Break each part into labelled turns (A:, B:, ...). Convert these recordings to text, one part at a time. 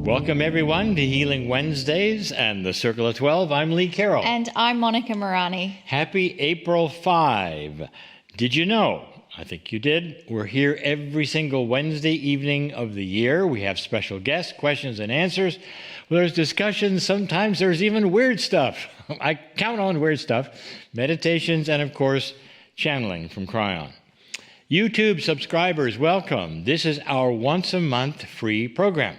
A: Welcome, everyone, to Healing Wednesdays and the Circle of 12. I'm Lee Carroll.
B: And I'm Monica Morani.
A: Happy April 5. Did you know? I think you did. We're here every single Wednesday evening of the year. We have special guests, questions and answers. There's discussions. Sometimes there's even weird stuff. I count on weird stuff. Meditations and, of course, channeling from Kryon. YouTube subscribers, welcome. This is our once-a-month free program.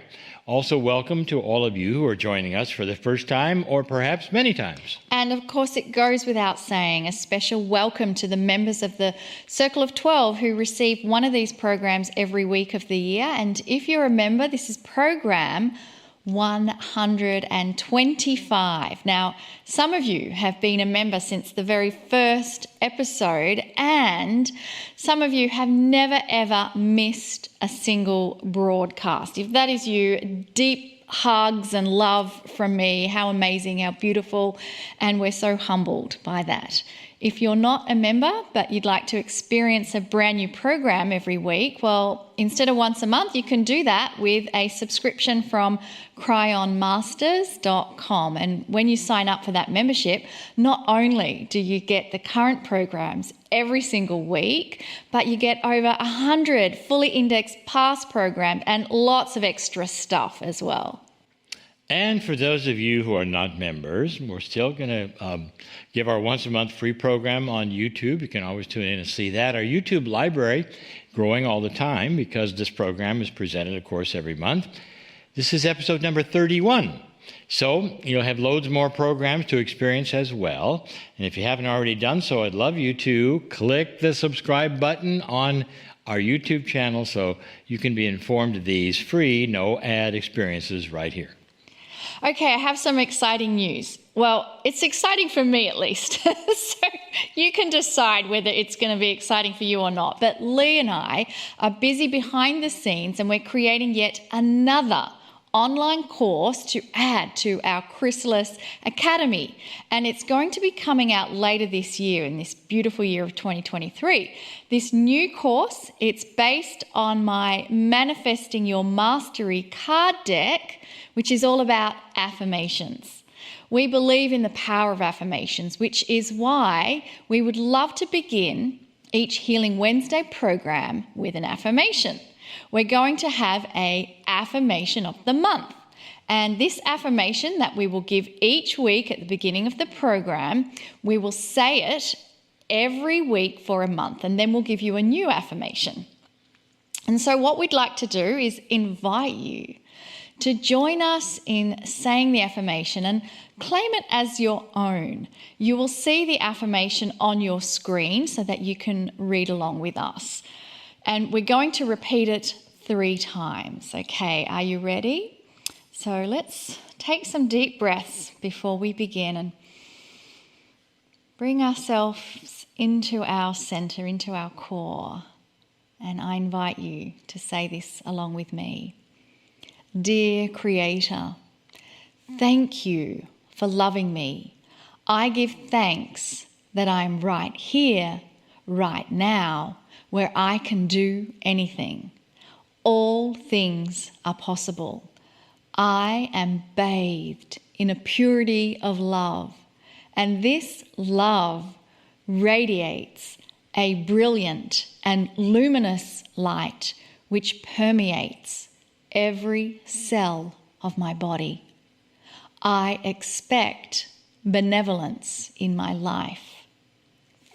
A: Also, welcome to all of you who are joining us for the first time or perhaps many times.
B: And of course, it goes without saying, a special welcome to the members of the Circle of 12 who receive one of these programs every week of the year. And if you're a member, this is program 125. Now, some of you have been a member since the very first episode, and some of you have never ever missed a single broadcast. If that is you, deep hugs and love from me. How amazing, how beautiful, and we're so humbled by that. If you're not a member, but you'd like to experience a brand new program every week, well, instead of once a month, you can do that with a subscription from cryonmasters.com. And when you sign up for that membership, not only do you get the current programs every single week, but you get over 100 fully indexed past programs and lots of extra stuff as well.
A: And for those of you who are not members, we're still going to give our once-a-month free program on YouTube. You can always tune in and see that. Our YouTube library growing all the time because this program is presented, of course, every month. This is episode number 31. So you'll have loads more programs to experience as well. And if you haven't already done so, I'd love you to click the subscribe button on our YouTube channel so you can be informed of these free, no-ad experiences right here.
B: Okay, I have some exciting news. Well, it's exciting for me at least. So you can decide whether it's going to be exciting for you or not. But Lee and I are busy behind the scenes and we're creating yet another online course to add to our Chrysalis Academy. And it's going to be coming out later this year, in this beautiful year of 2023. This new course, it's based on my Manifesting Your Mastery card deck, which is all about affirmations. We believe in the power of affirmations, which is why we would love to begin each Healing Wednesday program with an affirmation. We're going to have an affirmation of the month. And this affirmation that we will give each week at the beginning of the program, we will say it every week for a month, and then we'll give you a new affirmation. And so what we'd like to do is invite you to join us in saying the affirmation and claim it as your own. You will see the affirmation on your screen so that you can read along with us. And we're going to repeat it 3 times. Okay, are you ready? So let's take some deep breaths before we begin and bring ourselves into our center, into our core. And I invite you to say this along with me. Dear Creator, thank you for loving me. I give thanks that I'm right here, right now, where I can do anything. All things are possible. I am bathed in a purity of love, and this love radiates a brilliant and luminous light which permeates every cell of my body. I expect benevolence in my life.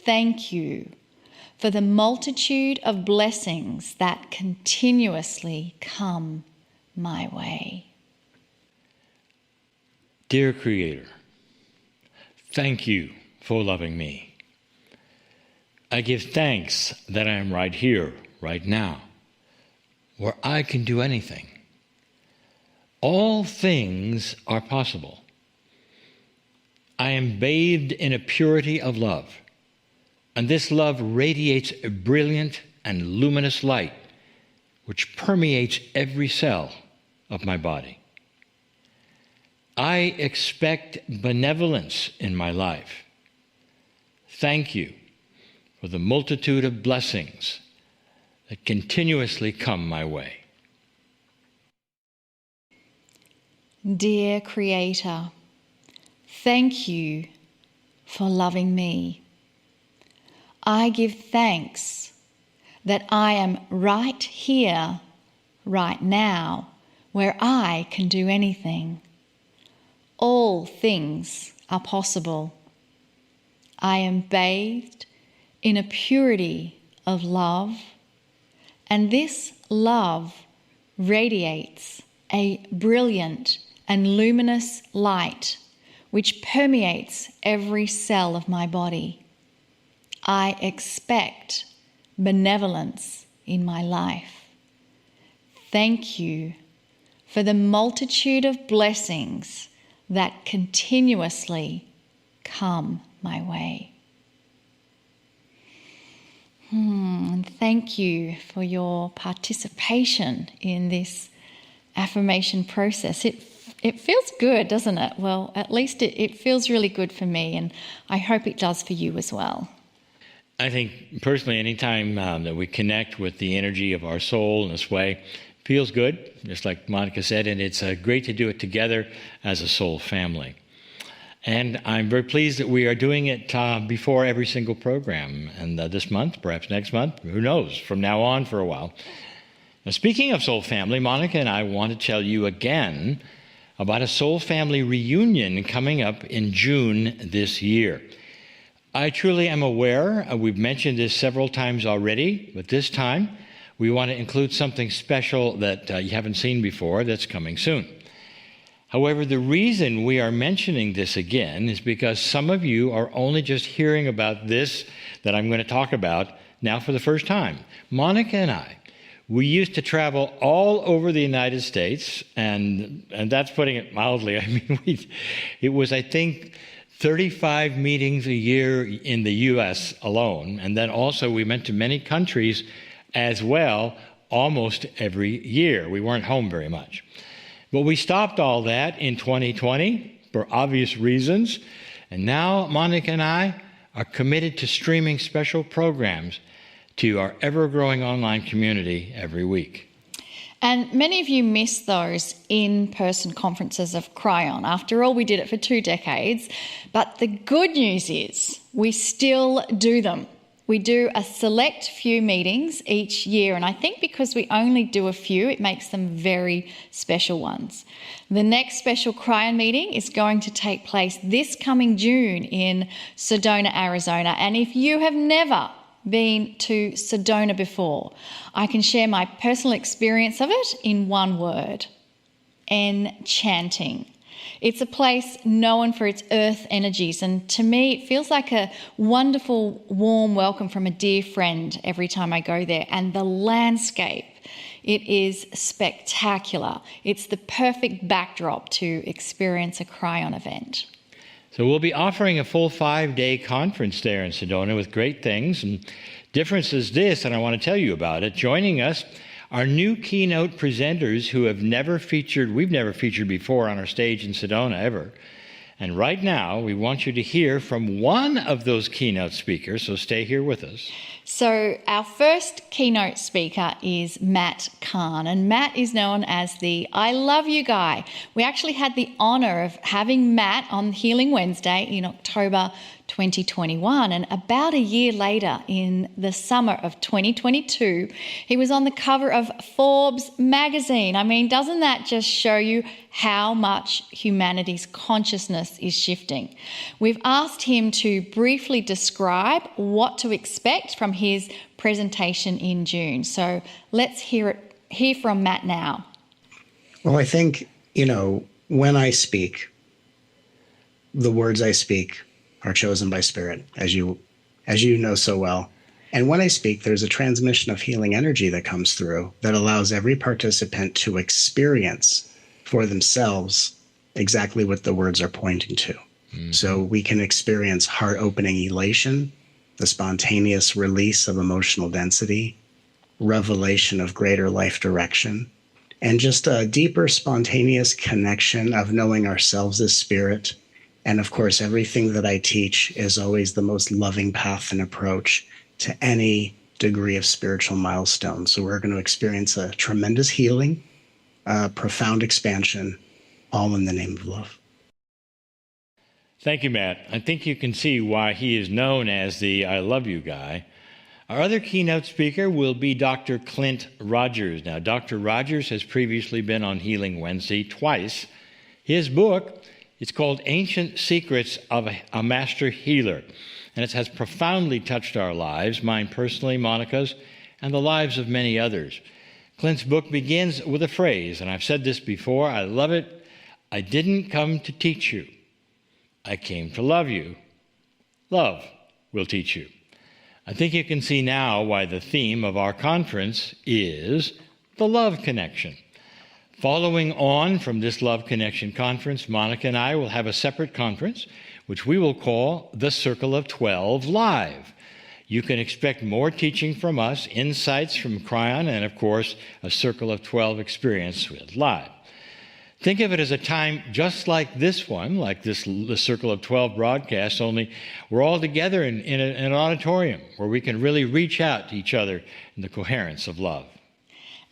B: Thank you for the multitude of blessings that continuously come my way.
A: Dear Creator, thank you for loving me. I give thanks that I am right here, right now, where I can do anything. All things are possible. I am bathed in a purity of love, and this love radiates a brilliant and luminous light which permeates every cell of my body. I expect benevolence in my life. Thank you for the multitude of blessings that continuously come my way.
B: dear Creator, thank you for loving me. I give thanks that I am right here, right now, where I can do anything. All things are possible. I am bathed in a purity of love, and this love radiates a brilliant and luminous light which permeates every cell of my body. I expect benevolence in my life. Thank you for the multitude of blessings that continuously come my way. And thank you for your participation in this affirmation process. It feels good, doesn't it? Well, at least it feels really good for me, and I hope it does for you as well.
A: I think personally, anytime that we connect with the energy of our soul in this way, feels good, just like Monica said, and it's great to do it together as a soul family. And I'm very pleased that we are doing it before every single program. And this month, perhaps next month, who knows, from now on for a while. Now, speaking of soul family, Monica and I want to tell you again about a soul family reunion coming up in June this year. I truly am aware, we've mentioned this several times already, but this time we want to include something special that you haven't seen before that's coming soon. However, the reason we are mentioning this again is because some of you are only just hearing about this that I'm going to talk about now for the first time. Monica and I, we used to travel all over the United States, and that's putting it mildly. I mean, it was, I think, 35 meetings a year in the U.S. alone, and then also we went to many countries as well, almost every year. We weren't home very much. But we stopped all that in 2020 for obvious reasons, and now Monica and I are committed to streaming special programs to our ever-growing online community every week.
B: And many of you miss those in-person conferences of Kryon. After all, we did it for 2 decades. But the good news is we still do them. We do a select few meetings each year, and I think because we only do a few, it makes them very special ones. The next special Kryon meeting is going to take place this coming June in Sedona, Arizona. And if you have never been to Sedona before, I can share my personal experience of it in one word: enchanting. It's a place known for its earth energies, and to me it feels like a wonderful warm welcome from a dear friend every time I go there. And the landscape, it is spectacular. It's the perfect backdrop to experience a Kryon event.
A: So we'll be offering a full 5-day conference there in Sedona with great things. And difference is this, and I want to tell you about it. Joining us are new keynote presenters who we've never featured before on our stage in Sedona ever. And right now, we want you to hear from one of those keynote speakers, so stay here with us.
B: So our first keynote speaker is Matt Kahn, and Matt is known as the I Love You guy. We actually had the honor of having Matt on Healing Wednesday in October 2021, and about a year later, in the summer of 2022, he was on the cover of Forbes magazine. I mean, doesn't that just show you how much humanity's consciousness is shifting? We've asked him to briefly describe what to expect from his presentation in June. So let's hear from Matt now.
C: Well, I think, when I speak, the words I speak are chosen by Spirit, as you know so well. And when I speak, there's a transmission of healing energy that comes through that allows every participant to experience for themselves exactly what the words are pointing to. Mm-hmm. So we can experience heart-opening elation, the spontaneous release of emotional density, revelation of greater life direction, and just a deeper spontaneous connection of knowing ourselves as spirit. And of course, everything that I teach is always the most loving path and approach to any degree of spiritual milestone. So we're going to experience a tremendous healing, profound expansion, all in the name of love.
A: Thank you, Matt. I think you can see why he is known as the I love you guy. Our other keynote speaker will be Dr. Clint Rogers. Now, Dr. Rogers has previously been on Healing Wednesday twice. His book, it's called Ancient Secrets of a Master Healer, and it has profoundly touched our lives, mine personally, Monica's, and the lives of many others. Clint's book begins with a phrase, and I've said this before, I love it. I didn't come to teach you. I came to love you. Love will teach you. I think you can see now why the theme of our conference is the love connection. Following on from this Love Connection conference, Monica and I will have a separate conference, which we will call the Circle of 12 Live. You can expect more teaching from us, insights from Kryon, and of course, a Circle of 12 experience with Live. Think of it as a time just like this one, like the Circle of 12 broadcast, only we're all together in an auditorium where we can really reach out to each other in the coherence of love.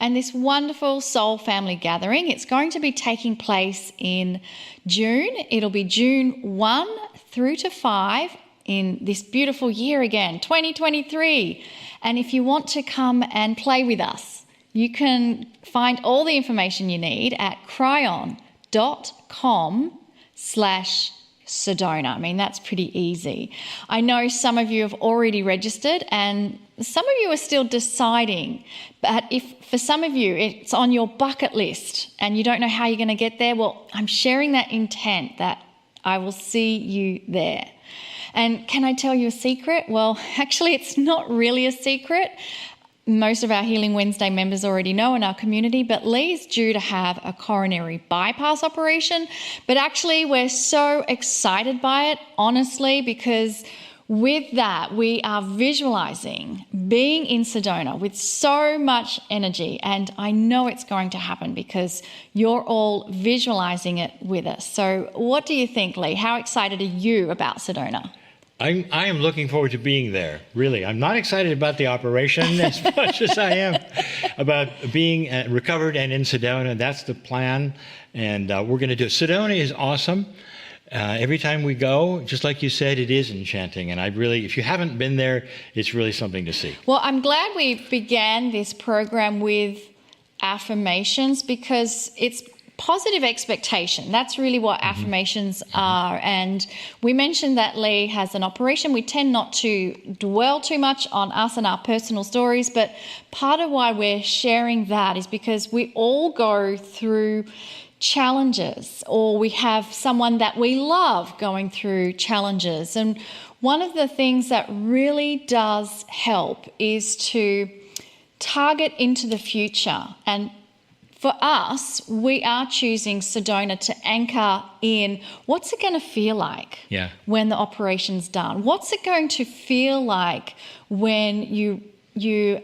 B: And this wonderful soul family gathering, it's going to be taking place in June. It'll be June 1 through to 5 in this beautiful year again, 2023. And if you want to come and play with us, you can find all the information you need at kryon.com/Sedona. I mean, that's pretty easy. I know some of you have already registered and some of you are still deciding. But if for some of you it's on your bucket list and you don't know how you're going to get there, well, I'm sharing that intent that I will see you there. And can I tell you a secret? Well, actually, it's not really a secret. Most of our Healing Wednesday members already know in our community, but Lee's due to have a coronary bypass operation. But actually, we're so excited by it, honestly, because with that, we are visualizing being in Sedona with so much energy. And I know it's going to happen because you're all visualizing it with us. So what do you think, Lee? How excited are you about Sedona?
A: I am looking forward to being there, really. I'm not excited about the operation as much as I am about being recovered and in Sedona. That's the plan, and we're going to do it. Sedona is awesome. Every time we go, just like you said, it is enchanting, and if you haven't been there, it's really something to see.
B: Well, I'm glad we began this program with affirmations because it's positive expectation. That's really what affirmations are. And we mentioned that Lee has an operation. We tend not to dwell too much on us and our personal stories, but part of why we're sharing that is because we all go through challenges, or we have someone that we love going through challenges. And one of the things that really does help is to target into the future. And for us, we are choosing Sedona to anchor in what's it going to feel like when the operation's done? What's it going to feel like when you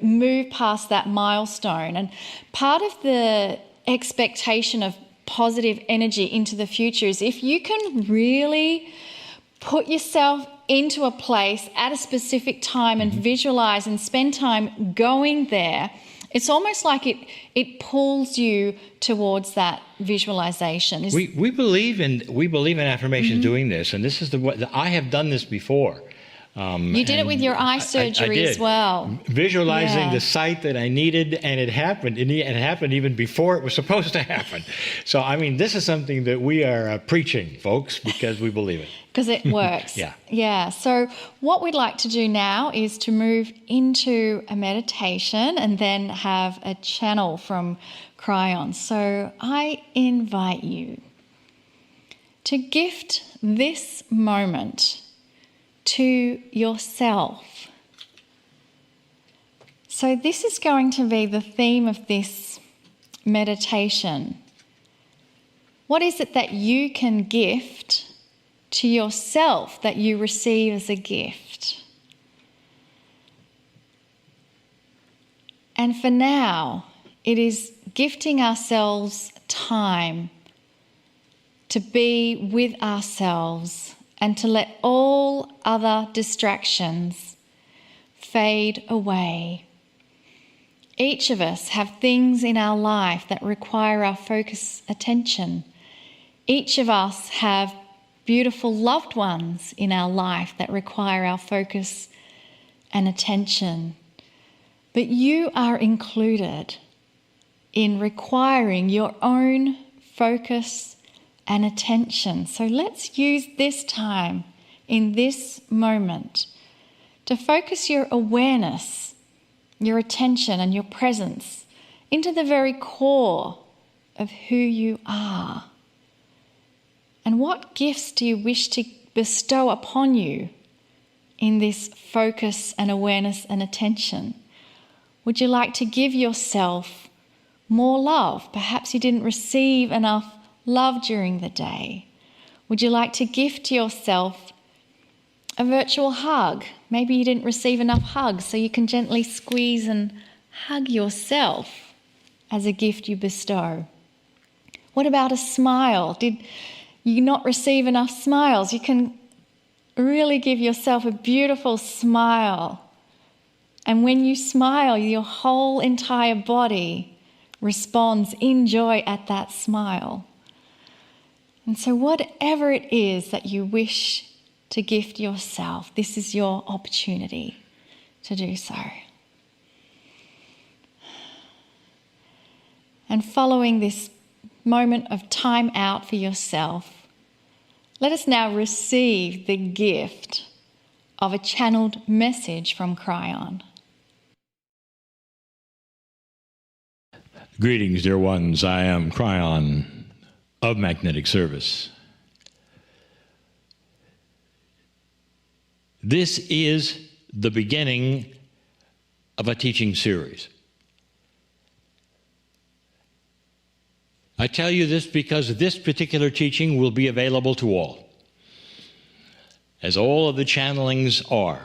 B: move past that milestone? And part of the expectation of positive energy into the future is if you can really put yourself into a place at a specific time and visualize and spend time going there, it's almost like it pulls you towards that visualization.
A: We believe in affirmations doing this, and this is I have done this before.
B: You did it with your eye surgery as well.
A: Visualizing the site that I needed, and it happened. And it happened even before it was supposed to happen. So, I mean, this is something that we are preaching, folks, because we believe it.
B: Because it works. Yeah. So what we'd like to do now is to move into a meditation and then have a channel from Kryon. So I invite you to gift this moment to yourself. So this is going to be the theme of this meditation. What is it that you can gift to yourself that you receive as a gift? And for now, it is gifting ourselves time to be with ourselves and to let all other distractions fade away. Each of us have things in our life that require our focus, attention. Each of us have beautiful loved ones in our life that require our focus and attention. But you are included in requiring your own focus and attention. So let's use this time in this moment to focus your awareness, your attention and your presence into the very core of who you are. And what gifts do you wish to bestow upon you in this focus and awareness and attention? Would you like to give yourself more love? Perhaps you didn't receive enough love during the day. Would you like to gift yourself a virtual hug? Maybe you didn't receive enough hugs, so you can gently squeeze and hug yourself as a gift you bestow. What about a smile? Did you not receive enough smiles? You can really give yourself a beautiful smile. And when you smile, your whole entire body responds in joy at that smile. And so whatever it is that you wish to gift yourself, this is your opportunity to do so. And following this moment of time out for yourself, let us now receive the gift of a channeled message from Kryon.
A: Greetings, dear ones. I am Kryon of Magnetic Service. This is the beginning of a teaching series. I tell you this because this particular teaching will be available to all, as all of the channelings are,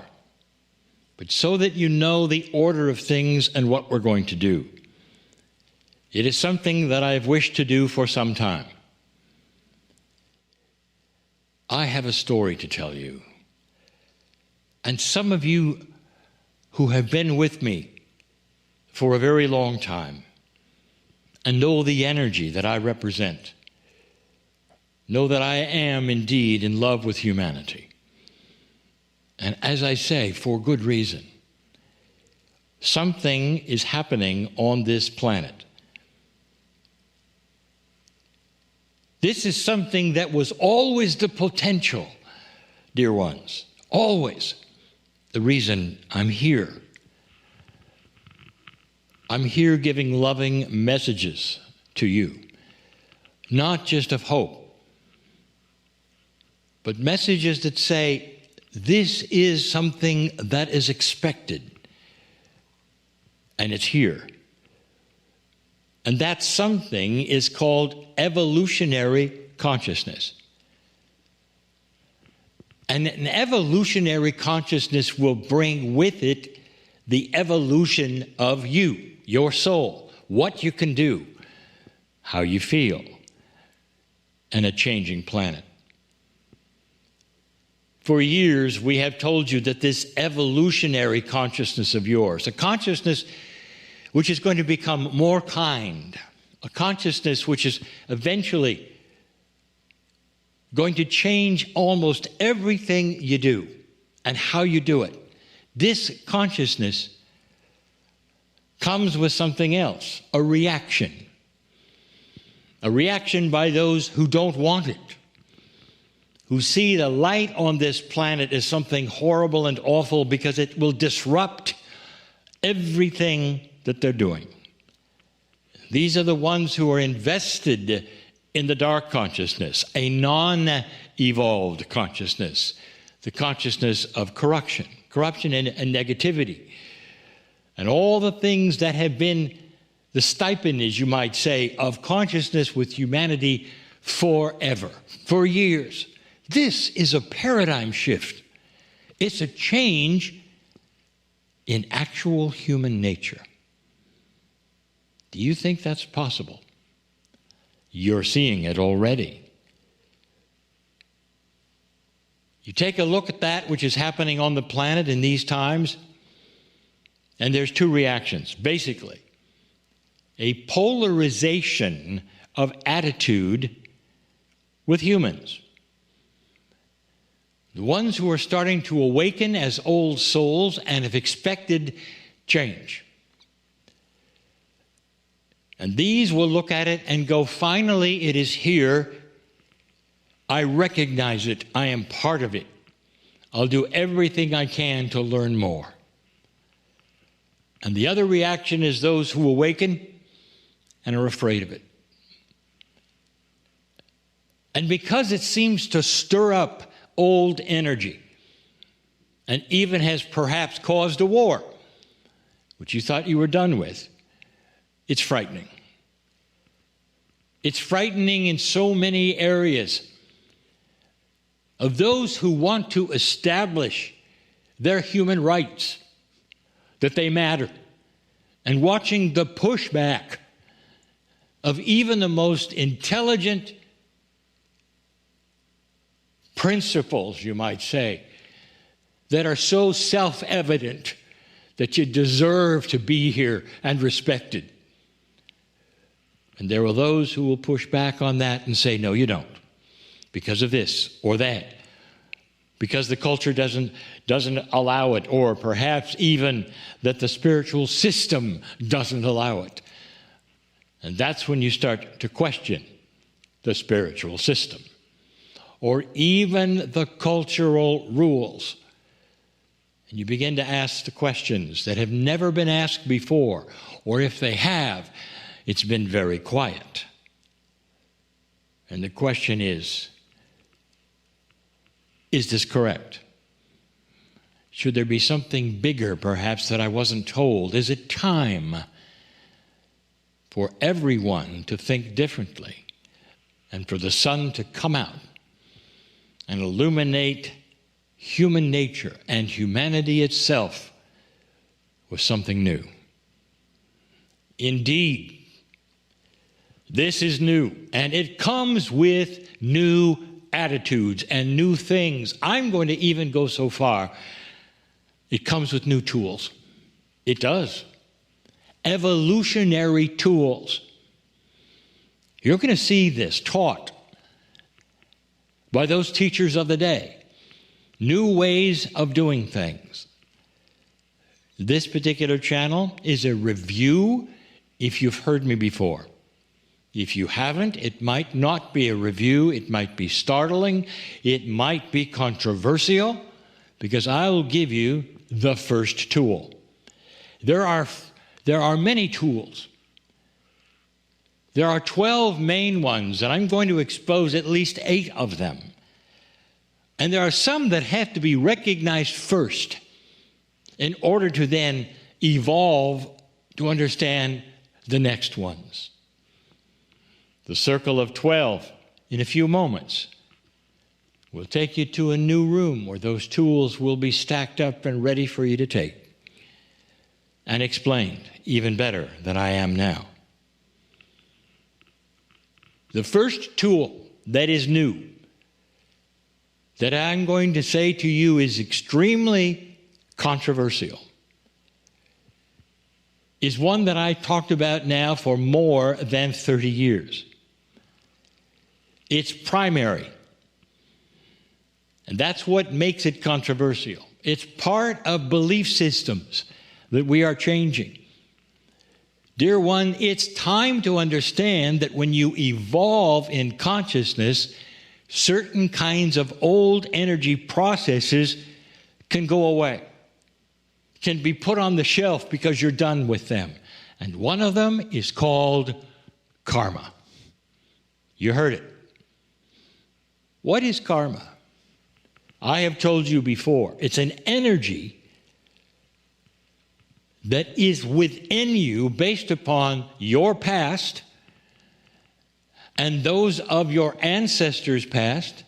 A: but so that you know the order of things and what we're going to do. It is something that I've wished to do for some time. I have a story to tell you. And some of you who have been with me for a very long time and know the energy that I represent, know that I am indeed in love with humanity. And as I say, for good reason. Something is happening on this planet. This is something that was always the potential, dear ones, always. The reason I'm here. I'm here giving loving messages to you, not just of hope, but messages that say this is something that is expected, and it's here. And that something is called evolutionary consciousness. And an evolutionary consciousness will bring with it the evolution of you, your soul, what you can do, how you feel, and a changing planet. For years, we have told you that this evolutionary consciousness of yours, a consciousness which is going to become more kind, a consciousness which is eventually going to change almost everything you do and how you do it. This consciousness comes with something else, a reaction by those who don't want it, who see the light on this planet as something horrible and awful because it will disrupt everything that they're doing. These are the ones who are invested in the dark consciousness, a non-evolved consciousness, the consciousness of corruption and negativity, and all the things that have been the stipend, you might say, of consciousness with humanity forever, for years. This is a paradigm shift. It's a change in actual human nature. Do you think that's possible? You're seeing it already. You take a look at that which is happening on the planet in these times, and there's two reactions, basically. A polarization of attitude with humans. The ones who are starting to awaken as old souls and have expected change. And these will look at it and go, finally, it is here. I recognize it. I am part of it. I'll do everything I can to learn more. And the other reaction is those who awaken and are afraid of it. And because it seems to stir up old energy and even has perhaps caused a war, which you thought you were done with, it's frightening. It's frightening in so many areas of those who want to establish their human rights, that they matter, and watching the pushback of even the most intelligent principles, you might say, that are so self-evident that you deserve to be here and respected. And there are those who will push back on that and say, no, you don't, because of this or that, because the culture doesn't allow it, or perhaps even that the spiritual system doesn't allow it. And that's when you start to question the spiritual system, or even the cultural rules. And you begin to ask the questions that have never been asked before, or if they have, it's been very quiet. And the question is this correct? Should there be something bigger, perhaps, that I wasn't told? Is it time for everyone to think differently and for the sun to come out and illuminate human nature and humanity itself with something new? Indeed, this is new, and it comes with new attitudes and new things. I'm going to even go so far. It comes with new tools. It does. Evolutionary tools. You're going to see this taught by those teachers of the day. New ways of doing things. This particular channel is a review if you've heard me before. If you haven't, it might not be a review. It might be startling. It might be controversial, because I will give you the first tool. There are many tools. There are 12 main ones, and I'm going to expose at least 8 of them. And there are some that have to be recognized first in order to then evolve to understand the next ones. The circle of 12, in a few moments, will take you to a new room where those tools will be stacked up and ready for you to take and explained even better than I am now. The first tool that is new that I'm going to say to you is extremely controversial is one that I talked about now for more than 30 years. It's primary. And that's what makes it controversial. It's part of belief systems that we are changing. Dear one, it's time to understand that when you evolve in consciousness, certain kinds of old energy processes can go away, can be put on the shelf because you're done with them. And one of them is called karma. You heard it. What is karma? I have told you before, it's an energy that is within you based upon your past and those of your ancestors' past,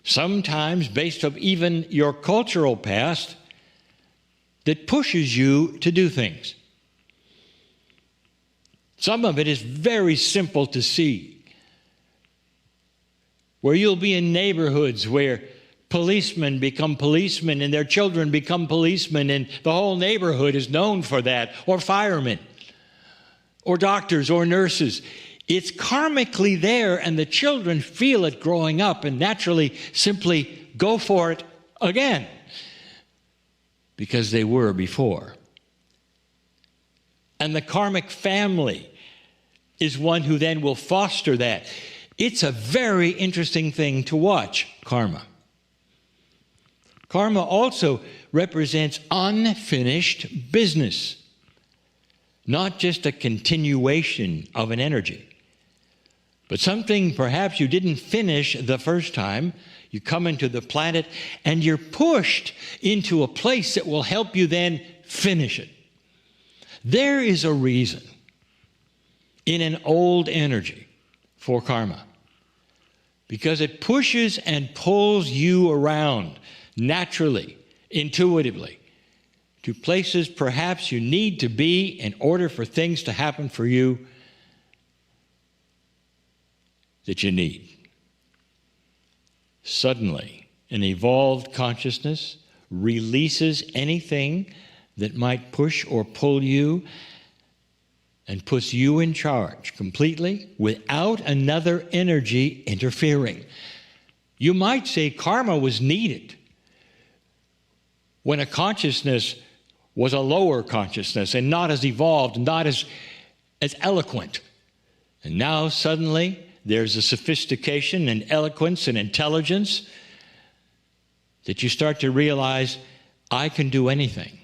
A: sometimes based on even your cultural past, that pushes you to do things. Some of it is very simple to see, where you'll be in neighborhoods where policemen become policemen and their children become policemen, and the whole neighborhood is known for that, or firemen, or doctors, or nurses. It's karmically there, and the children feel it growing up and naturally simply go for it again because they were before. And the karmic family is one who then will foster that. It's a very interesting thing to watch, karma. Karma also represents unfinished business, not just a continuation of an energy, but something perhaps you didn't finish the first time. You come into the planet and you're pushed into a place that will help you then finish it. There is a reason in an old energy for karma, because it pushes and pulls you around naturally, intuitively, to places perhaps you need to be in order for things to happen for you that you need. Suddenly, an evolved consciousness releases anything that might push or pull you and puts you in charge completely without another energy interfering. You might say karma was needed when a consciousness was a lower consciousness and not as evolved, not as eloquent. And now suddenly there's a sophistication and eloquence and intelligence that you start to realize, I can do anything.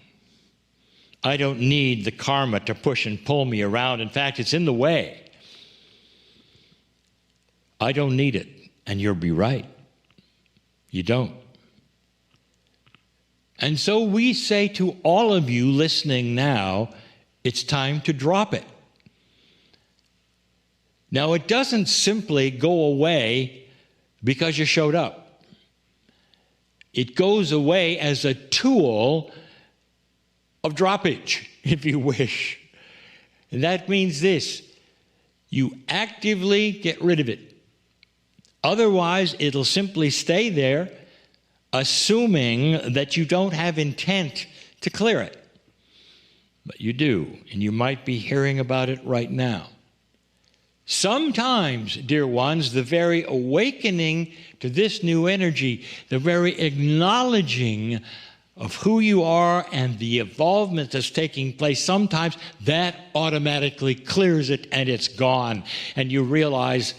A: I don't need the karma to push and pull me around. In fact, it's in the way. I don't need it. And you'll be right. You don't. And so we say to all of you listening now, it's time to drop it. Now, it doesn't simply go away because you showed up. It goes away as a tool of droppage, if you wish. And that means this: you actively get rid of it. Otherwise, it'll simply stay there, assuming that you don't have intent to clear it. But you do, and you might be hearing about it right now. Sometimes, dear ones, the very awakening to this new energy, the very acknowledging of who you are and the evolvement that's taking place, sometimes that automatically clears it and it's gone. And you realize,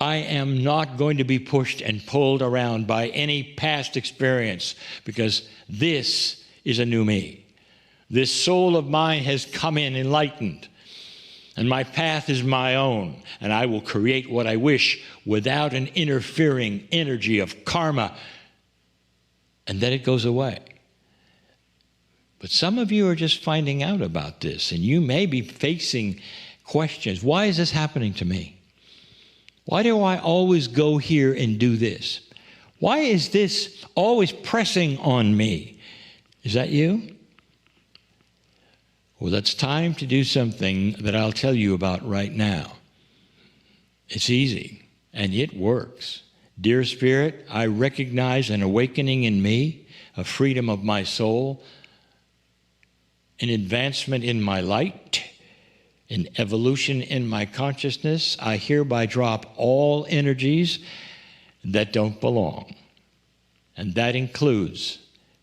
A: I am not going to be pushed and pulled around by any past experience, because this is a new me. This soul of mine has come in enlightened, and my path is my own, and I will create what I wish without an interfering energy of karma. And then it goes away. But some of you are just finding out about this, and you may be facing questions. Why is this happening to me? Why do I always go here and do this? Why is this always pressing on me? Is that you? Well, it's time to do something that I'll tell you about right now. It's easy, and it works. Dear Spirit, I recognize an awakening in me, a freedom of my soul, an advancement in my light, an evolution in my consciousness. I hereby drop all energies that don't belong. And that includes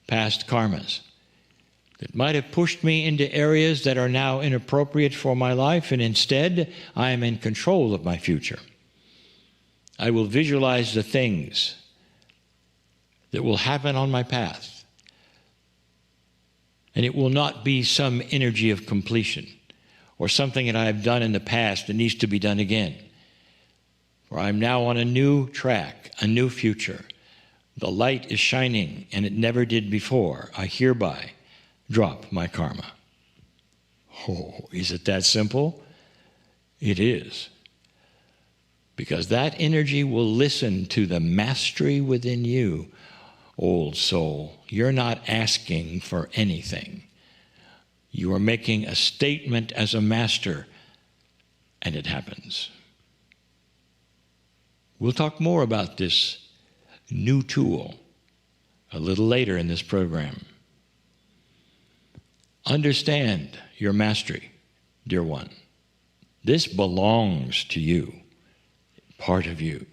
A: past karmas that might have pushed me into areas that are now inappropriate for my life, and instead I am in control of my future. I will visualize the things that will happen on my path, and it will not be some energy of completion or something that I have done in the past that needs to be done again. For I'm now on a new track, a new future. The light is shining, and it never did before. I hereby drop my karma. Oh, is it that simple? It is. Because that energy will listen to the mastery within you, old soul. You're not asking for anything. You are making a statement as a master, and it happens. We'll talk more about this new tool a little later in this program. Understand your mastery, dear one. This belongs to you, part of you.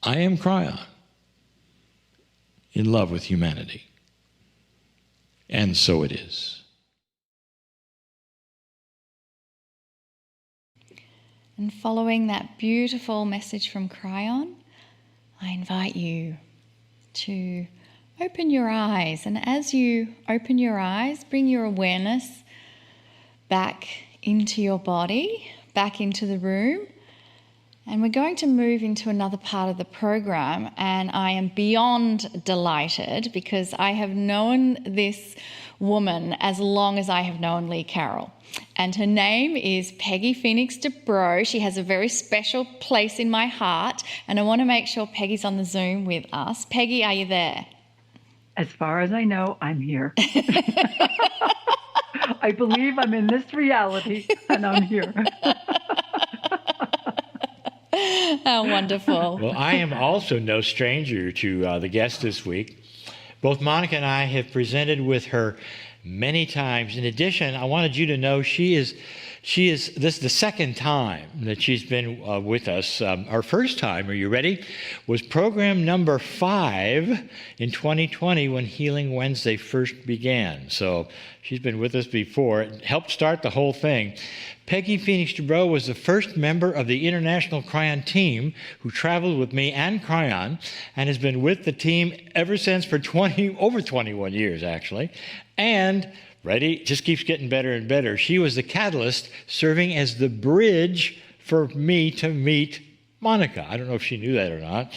A: I am Kryon, in love with humanity. And so it is.
B: And following that beautiful message from Kryon, I invite you to open your eyes. And as you open your eyes, bring your awareness back into your body, back into the room. And we're going to move into another part of the program, and I am beyond delighted because I have known this woman as long as I have known Lee Carroll. And her name is Peggy Phoenix Dubro. She has a very special place in my heart, and I want to make sure Peggy's on the Zoom with us. Peggy, are you there?
D: As far as I know, I'm here. I believe I'm in this reality, and I'm here.
B: How wonderful.
A: Well, I am also no stranger to the guest this week. Both Monica and I have presented with her many times. In addition, I wanted you to know she is this is the second time that she's been with us. Our first time, are you ready, was program number 5 in 2020 when Healing Wednesday first began. So she's been with us before. It helped start the whole thing. Peggy Phoenix Dubro was the first member of the International Kryon team who traveled with me and Kryon and has been with the team ever since for over 21 years, actually. And, ready, just keeps getting better and better. She was the catalyst serving as the bridge for me to meet Monica. I don't know if she knew that or not.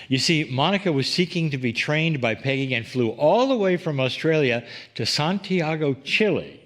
A: You see, Monica was seeking to be trained by Peggy and flew all the way from Australia to Santiago, Chile.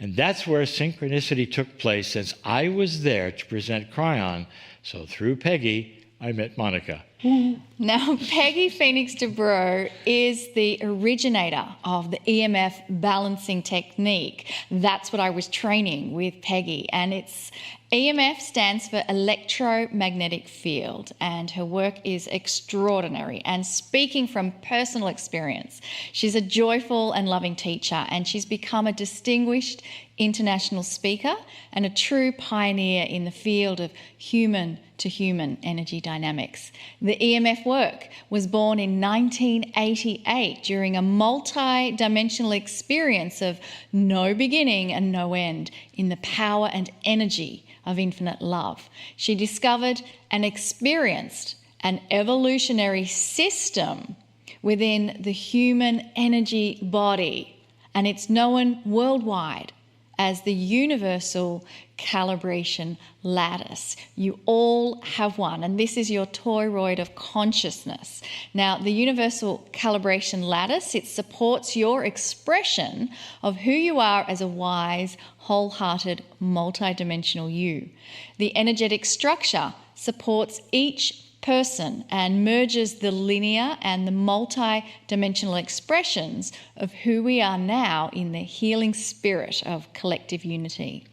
A: And that's where synchronicity took place, since I was there to present Kryon. So through Peggy, I met Monica.
B: Now, Peggy Phoenix Dubro is the originator of the EMF Balancing Technique. That's what I was training with Peggy. And it's EMF stands for Electromagnetic Field, and her work is extraordinary. And speaking from personal experience, she's a joyful and loving teacher, and she's become a distinguished international speaker and a true pioneer in the field of human-to-human energy dynamics. The EMF work was born in 1988 during a multi-dimensional experience of no beginning and no end in the power and energy of infinite love. She discovered and experienced an evolutionary system within the human energy body, and it's known worldwide as the Universal Calibration Lattice. You all have one, and this is your toroid of consciousness. Now, the Universal Calibration Lattice, it supports your expression of who you are as a wise, wholehearted, multidimensional you. The energetic structure supports each person and merges the linear and the multi-dimensional expressions of who we are now in the healing spirit of collective unity.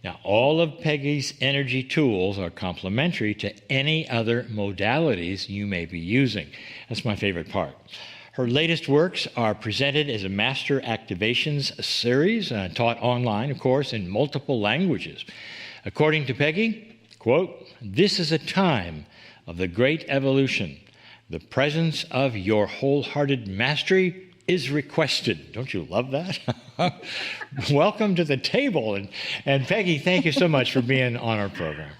A: Now, all of Peggy's energy tools are complementary to any other modalities you may be using. That's my favorite part. Her latest works are presented as a Master Activations series, taught online, of course, in multiple languages. According to Peggy, quote, "This is a time of the great evolution. The presence of your wholehearted mastery is requested." Don't you love that? Welcome to the table. And Peggy, thank you so much for being on our program.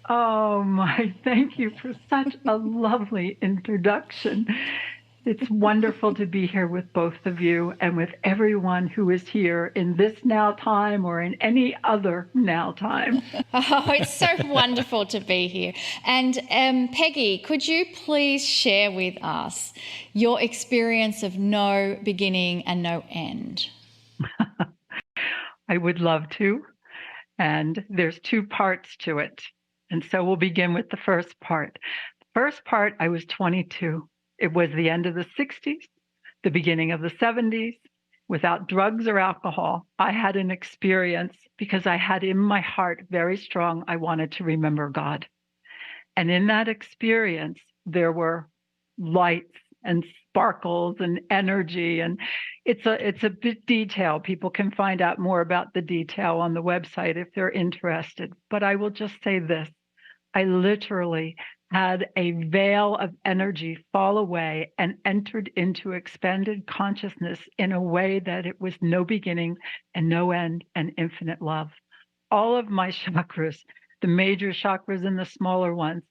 D: Oh, my, thank you for such a lovely introduction. It's wonderful to be here with both of you and with everyone who is here in this now time or in any other now time.
B: Oh, it's so wonderful to be here. And Peggy, could you please share with us your experience of no beginning and no end?
D: I would love to. And there's 2 parts to it. And so we'll begin with the first part. The first part, I was 22. It was the end of the 60s, the beginning of the 70s. Without drugs or alcohol, I had an experience because I had in my heart very strong, I wanted to remember God. And in that experience, there were lights and sparkles and energy, and it's a bit detailed. People can find out more about the detail on the website if they're interested. But I will just say this: I literally had a veil of energy fall away and entered into expanded consciousness in a way that it was no beginning and no end and infinite love. All of my chakras, the major chakras and the smaller ones,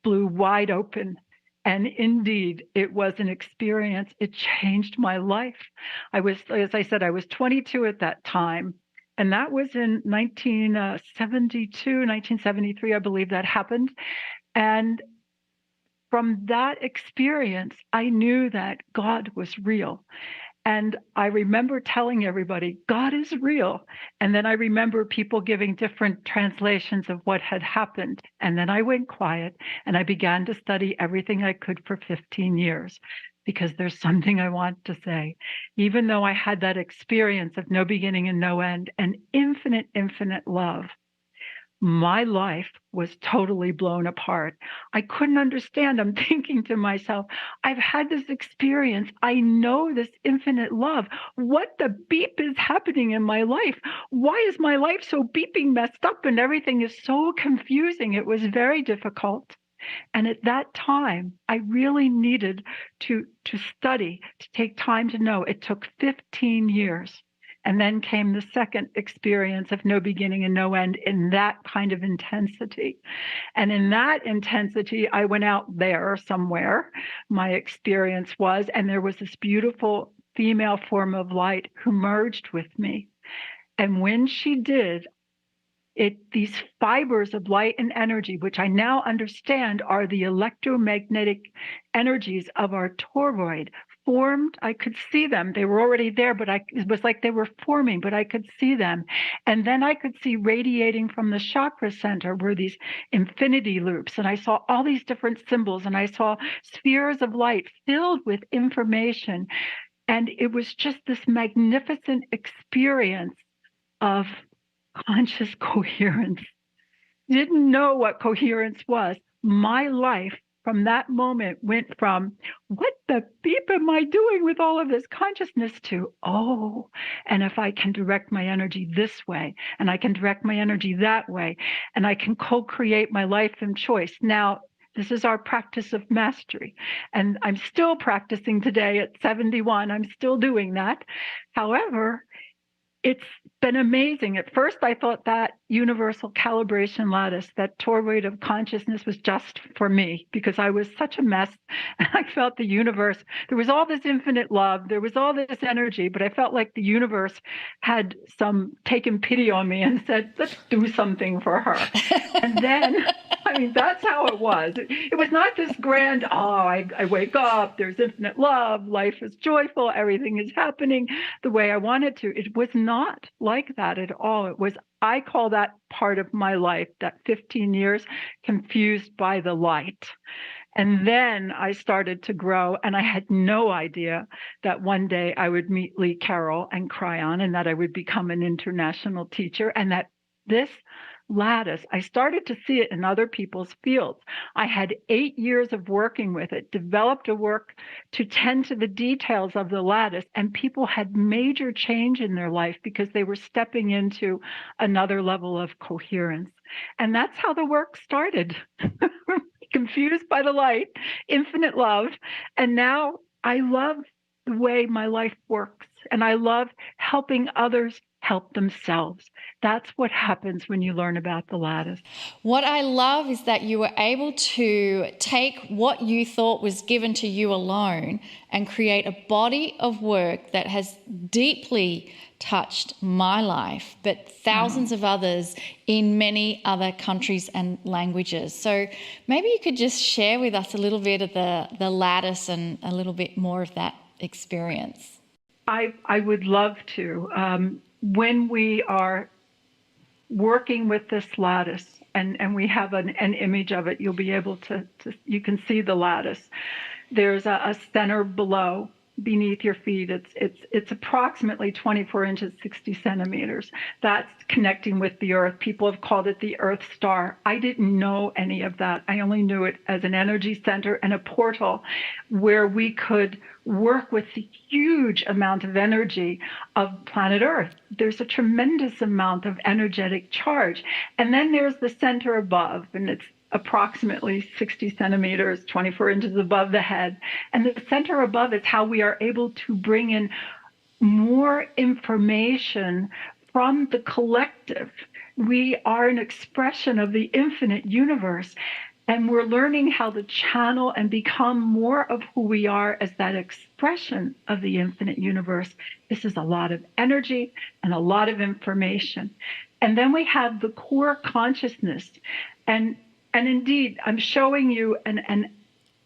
D: blew wide open. And indeed, it was an experience. It changed my life. As I said, I was 22 at that time. And that was in 1972, 1973, I believe that happened. And from that experience, I knew that God was real. And I remember telling everybody, God is real. And then I remember people giving different translations of what had happened. And then I went quiet and I began to study everything I could for 15 years. Because there's something I want to say. Even though I had that experience of no beginning and no end and infinite, infinite love, my life was totally blown apart. I couldn't understand. I'm thinking to myself, I've had this experience. I know this infinite love. What the beep is happening in my life? Why is my life so beeping messed up and everything is so confusing? It was very difficult. And at that time, I really needed to study, to take time to know. It took 15 years. And then came the second experience of no beginning and no end in that kind of intensity. And in that intensity, I went out there somewhere, my experience was, and there was this beautiful female form of light who merged with me. And when she did, these fibers of light and energy, which I now understand are the electromagnetic energies of our toroid, formed. I could see them. They were already there, but it was like they were forming, but I could see them. And then I could see radiating from the chakra center were these infinity loops. And I saw all these different symbols, and I saw spheres of light filled with information. And it was just this magnificent experience of conscious coherence. Didn't know what coherence was. My life from that moment went from, what the beep am I doing with all of this consciousness, to, oh, and if I can direct my energy this way, and I can direct my energy that way, and I can co-create my life and choice. Now, this is our practice of mastery. And I'm still practicing today at 71. I'm still doing that. However, it's been amazing. At first, I thought that Universal Calibration Lattice, that toroid of consciousness, was just for me because I was such a mess. And I felt the universe, there was all this infinite love, there was all this energy, but I felt like the universe had taken pity on me and said, let's do something for her. And then, I mean, that's how it was. It was not this grand, I wake up, there's infinite love, life is joyful, everything is happening the way I wanted to. It was not like that at all. It was, I call that part of my life, that 15 years, confused by the light. And then I started to grow, and I had no idea that one day I would meet Lee Carroll and Kryon, and that I would become an international teacher, and that this lattice, I started to see it in other people's fields. I had 8 years of working with it, developed a work to tend to the details of the lattice, and people had major change in their life because they were stepping into another level of coherence. And that's how the work started. Confused by the light, infinite love. And now I love the way my life works, and I love helping others help themselves. That's what happens when you learn about the lattice.
B: What I love is that you were able to take what you thought was given to you alone and create a body of work that has deeply touched my life, but thousands of others in many other countries and languages. So maybe you could just share with us a little bit of the lattice and a little bit more of that experience.
D: I would love to. When we are working with this lattice, and we have an image of it, you'll be able to you can see the lattice. There's a center below, beneath your feet. It's approximately 24 inches, 60 centimeters. That's connecting with the earth. People have called it the Earth Star. I didn't know any of that. I only knew it as an energy center and a portal where we could work with the huge amount of energy of planet Earth. There's a tremendous amount of energetic charge. And then there's the center above, and it's approximately 60 centimeters, 24 inches above the head. And the center above is how we are able to bring in more information from the collective. We are an expression of the infinite universe, and we're learning how to channel and become more of who we are as that expression of the infinite universe. This is a lot of energy and a lot of information. And then we have the core consciousness. And indeed, I'm showing you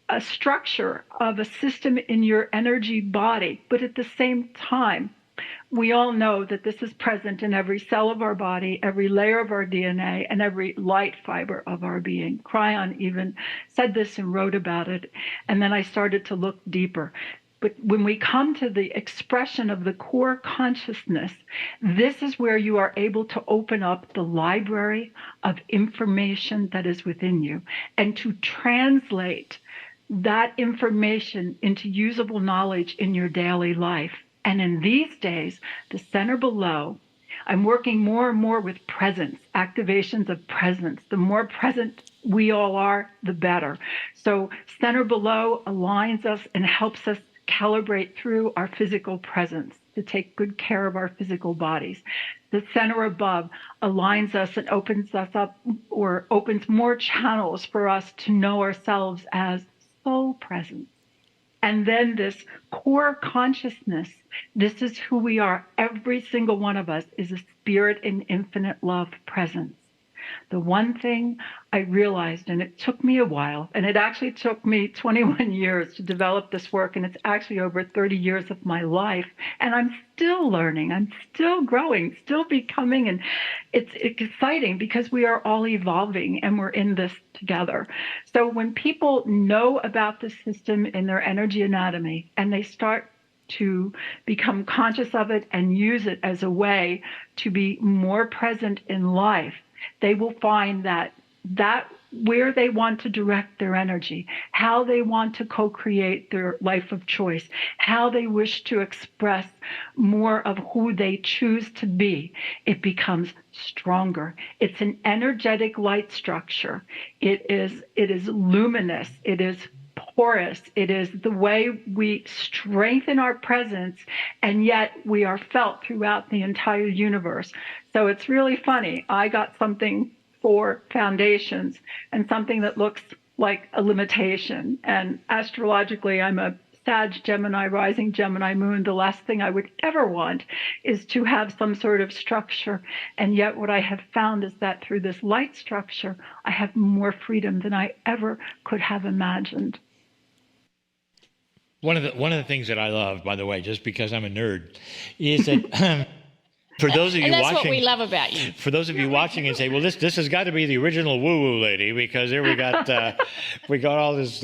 D: a structure of a system in your energy body, but at the same time, we all know that this is present in every cell of our body, every layer of our DNA, and every light fiber of our being. Kryon even said this and wrote about it. And then I started to look deeper. But when we come to the expression of the core consciousness, this is where you are able to open up the library of information that is within you and to translate that information into usable knowledge in your daily life. And in these days, the center below, I'm working more and more with presence, activations of presence. The more present we all are, the better. So center below aligns us and helps us calibrate through our physical presence to take good care of our physical bodies. The center above aligns us and opens us up, or opens more channels for us to know ourselves as soul presence. And then this core consciousness, this is who we are. Every single one of us is a spirit in infinite love presence. The one thing I realized, and it took me a while, and it actually took me 21 years to develop this work, and it's actually over 30 years of my life, and I'm still learning, I'm still growing, still becoming, and it's exciting because we are all evolving and we're in this together. So when people know about the system in their energy anatomy and they start to become conscious of it and use it as a way to be more present in life, they will find that where they want to direct their energy, how they want to co-create their life of choice, how they wish to express more of who they choose to be, it becomes stronger. It's an energetic light structure. It is luminous. It is porous. It is the way we strengthen our presence, and yet we are felt throughout the entire universe. So it's really funny. I got something for foundations and something that looks like a limitation. And astrologically, I'm a Sag Gemini, rising Gemini moon. The last thing I would ever want is to have some sort of structure. And yet what I have found is that through this light structure, I have more freedom than I ever could have imagined.
A: One of the things that I love, by the way, just because I'm a nerd, is that for those of you
B: and that's
A: watching,
B: what we love about you.
A: For those of you watching and say, well, this has got to be the original woo-woo lady, because here we got all this.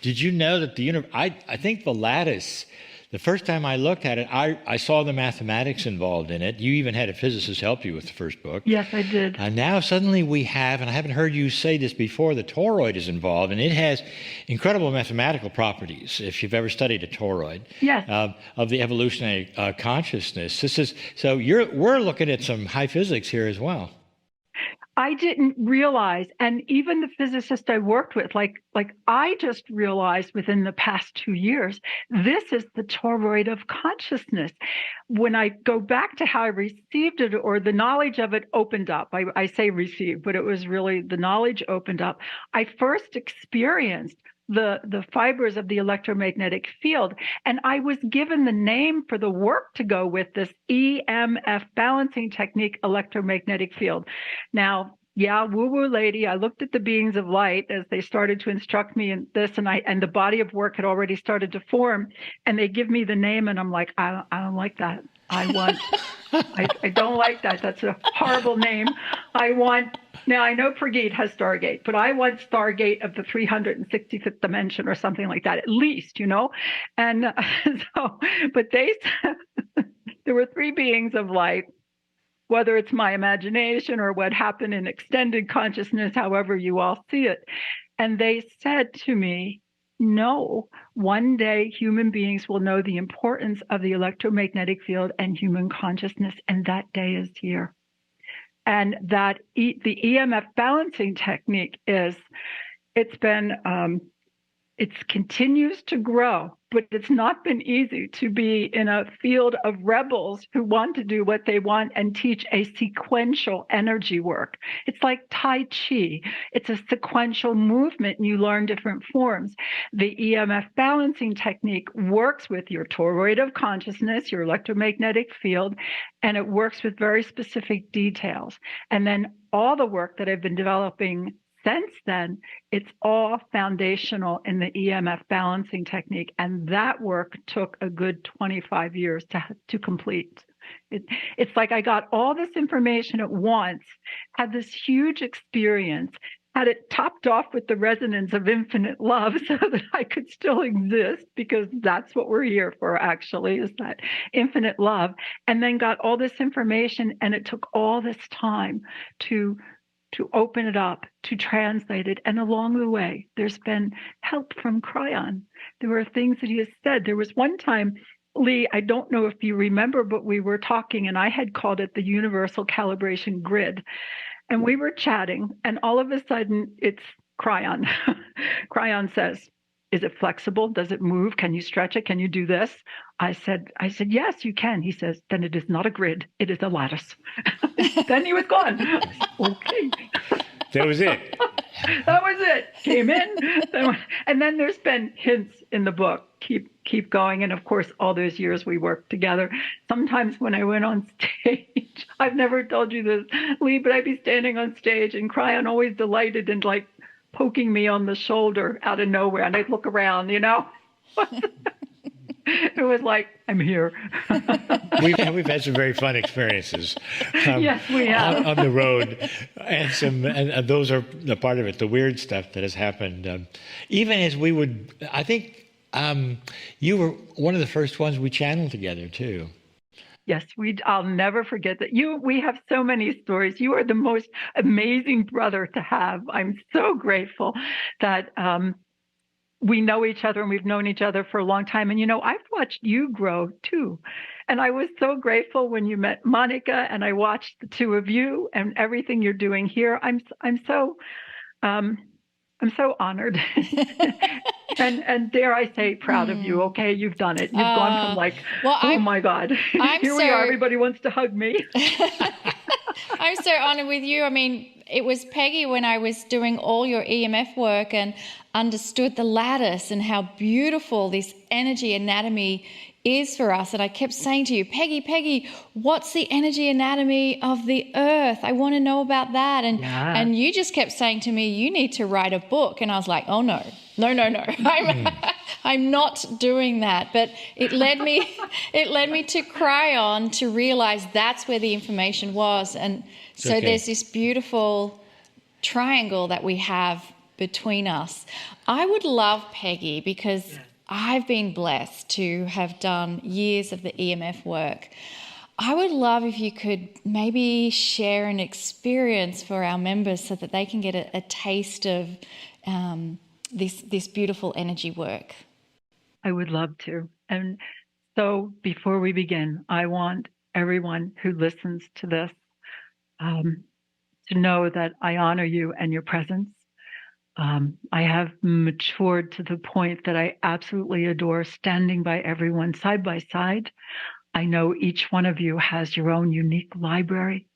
A: Did you know that I think the lattice, the first time I looked at it, I saw the mathematics involved in it. You even had a physicist help you with the first book.
D: Yes, I did.
A: And now suddenly we have, and I haven't heard you say this before, the toroid is involved, and it has incredible mathematical properties, if you've ever studied a toroid.
D: Yes.
A: Of the evolutionary consciousness. We're looking at some high physics here as well.
D: I didn't realize, and even the physicist I worked with, like I just realized within the past 2 years, this is the toroid of consciousness. When I go back to how I received it, or the knowledge of it opened up, I say received, but it was really the knowledge opened up. I first experienced the fibers of the electromagnetic field. And I was given the name for the work to go with this EMF Balancing Technique electromagnetic field. Now, yeah, woo-woo lady, I looked at the beings of light as they started to instruct me in this, and the body of work had already started to form, and they give me the name, and I'm like, I don't like that. I don't like that. That's a horrible name. I want Now, I know Prageet has Stargate, but I want Stargate of the 365th dimension or something like that, at least, you know? And but they said there were three beings of light, whether it's my imagination or what happened in extended consciousness, however you all see it. And they said to me, no, one day human beings will know the importance of the electromagnetic field and human consciousness, and that day is here. And that the EMF balancing technique it continues to grow, but it's not been easy to be in a field of rebels who want to do what they want and teach a sequential energy work. It's like Tai Chi. It's a sequential movement, and you learn different forms. The EMF balancing technique works with your toroid of consciousness, your electromagnetic field, and it works with very specific details. And then all the work that I've been developing since then, it's all foundational in the EMF balancing technique. And that work took a good 25 years to complete. It's like I got all this information at once, had this huge experience, had it topped off with the resonance of infinite love so that I could still exist, because that's what we're here for, actually, is that infinite love. And then got all this information, and it took all this time to open it up, to translate it. And along the way, there's been help from Kryon. There were things that he has said. There was one time, Lee, I don't know if you remember, but we were talking, and I had called it the Universal Calibration Grid. And we were chatting, and all of a sudden, it's Kryon. Kryon says, is it flexible? Does it move? Can you stretch it? Can you do this? I said, yes, you can. He says, then it is not a grid. It is a lattice. Then he was gone. Okay.
A: That was it.
D: That was it. Came in. And then there's been hints in the book. Keep going. And of course, all those years we worked together. Sometimes when I went on stage, I've never told you this, Lee, but I'd be standing on stage, and Kryon always delighted in like poking me on the shoulder out of nowhere, and I'd look around, you know. It was like, I'm here.
A: We've had some very fun experiences.
D: Yes, we have.
A: On the road, and those are the part of it. The weird stuff that has happened, even as we would. I think you were one of the first ones we channeled together too.
D: Yes, I'll never forget that. We have so many stories. You are the most amazing brother to have. I'm so grateful that we know each other, and we've known each other for a long time. And, you know, I've watched you grow too. And I was so grateful when you met Monica, and I watched the two of you and everything you're doing here. I'm so honored. And dare I say, proud of you. Okay, you've done it. You've gone from like, my God, here we are. Everybody wants to hug me.
B: I'm so honored with you. I mean, it was Peggy when I was doing all your EMF work and understood the lattice and how beautiful this energy anatomy is for us. And I kept saying to you, Peggy, what's the energy anatomy of the earth? I want to know about that. And you just kept saying to me, you need to write a book. And I was like, oh, no. I'm not doing that. But it led me to Kryon to realize that's where the information was. And so There's this beautiful triangle that we have between us. I would love, Peggy, because I've been blessed to have done years of the EMF work. I would love if you could maybe share an experience for our members so that they can get a taste of this beautiful energy work.
D: I would love to. And so before we begin, I want everyone who listens to this to know that I honor you and your presence. I have matured to the point that I absolutely adore standing by everyone side by side. I know each one of you has your own unique library,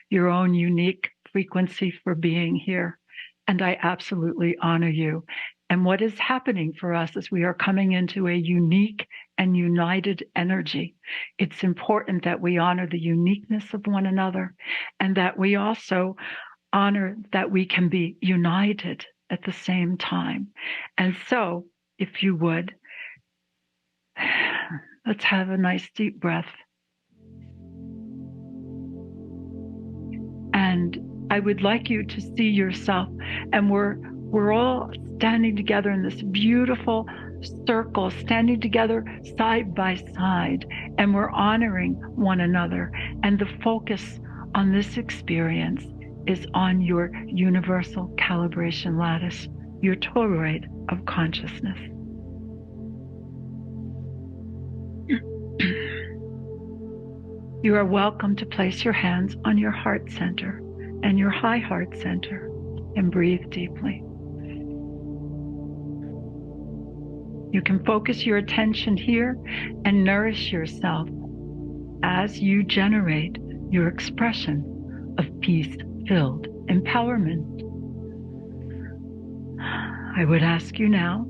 D: your own unique frequency for being here. And I absolutely honor you. And what is happening for us is we are coming into a unique and united energy. It's important that we honor the uniqueness of one another, and that we also honor that we can be united at the same time. And so, if you would, let's have a nice deep breath. And I would like you to see yourself, and we're all standing together in this beautiful circle, standing together side by side, and we're honoring one another. And the focus on this experience is on your Universal Calibration Lattice, your toroid of consciousness. You are welcome to place your hands on your heart center and your high heart center and breathe deeply. You can focus your attention here and nourish yourself as you generate your expression of peace-filled empowerment. I would ask you now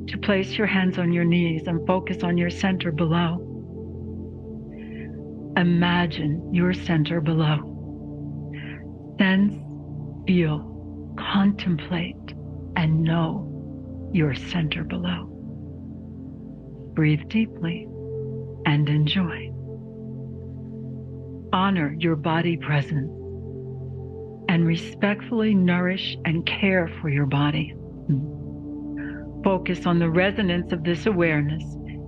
D: to place your hands on your knees and focus on your center below. Imagine your center below. Sense, feel, contemplate, and know your center below. Breathe deeply and enjoy. Honor your body presence and respectfully nourish and care for your body. Focus on the resonance of this awareness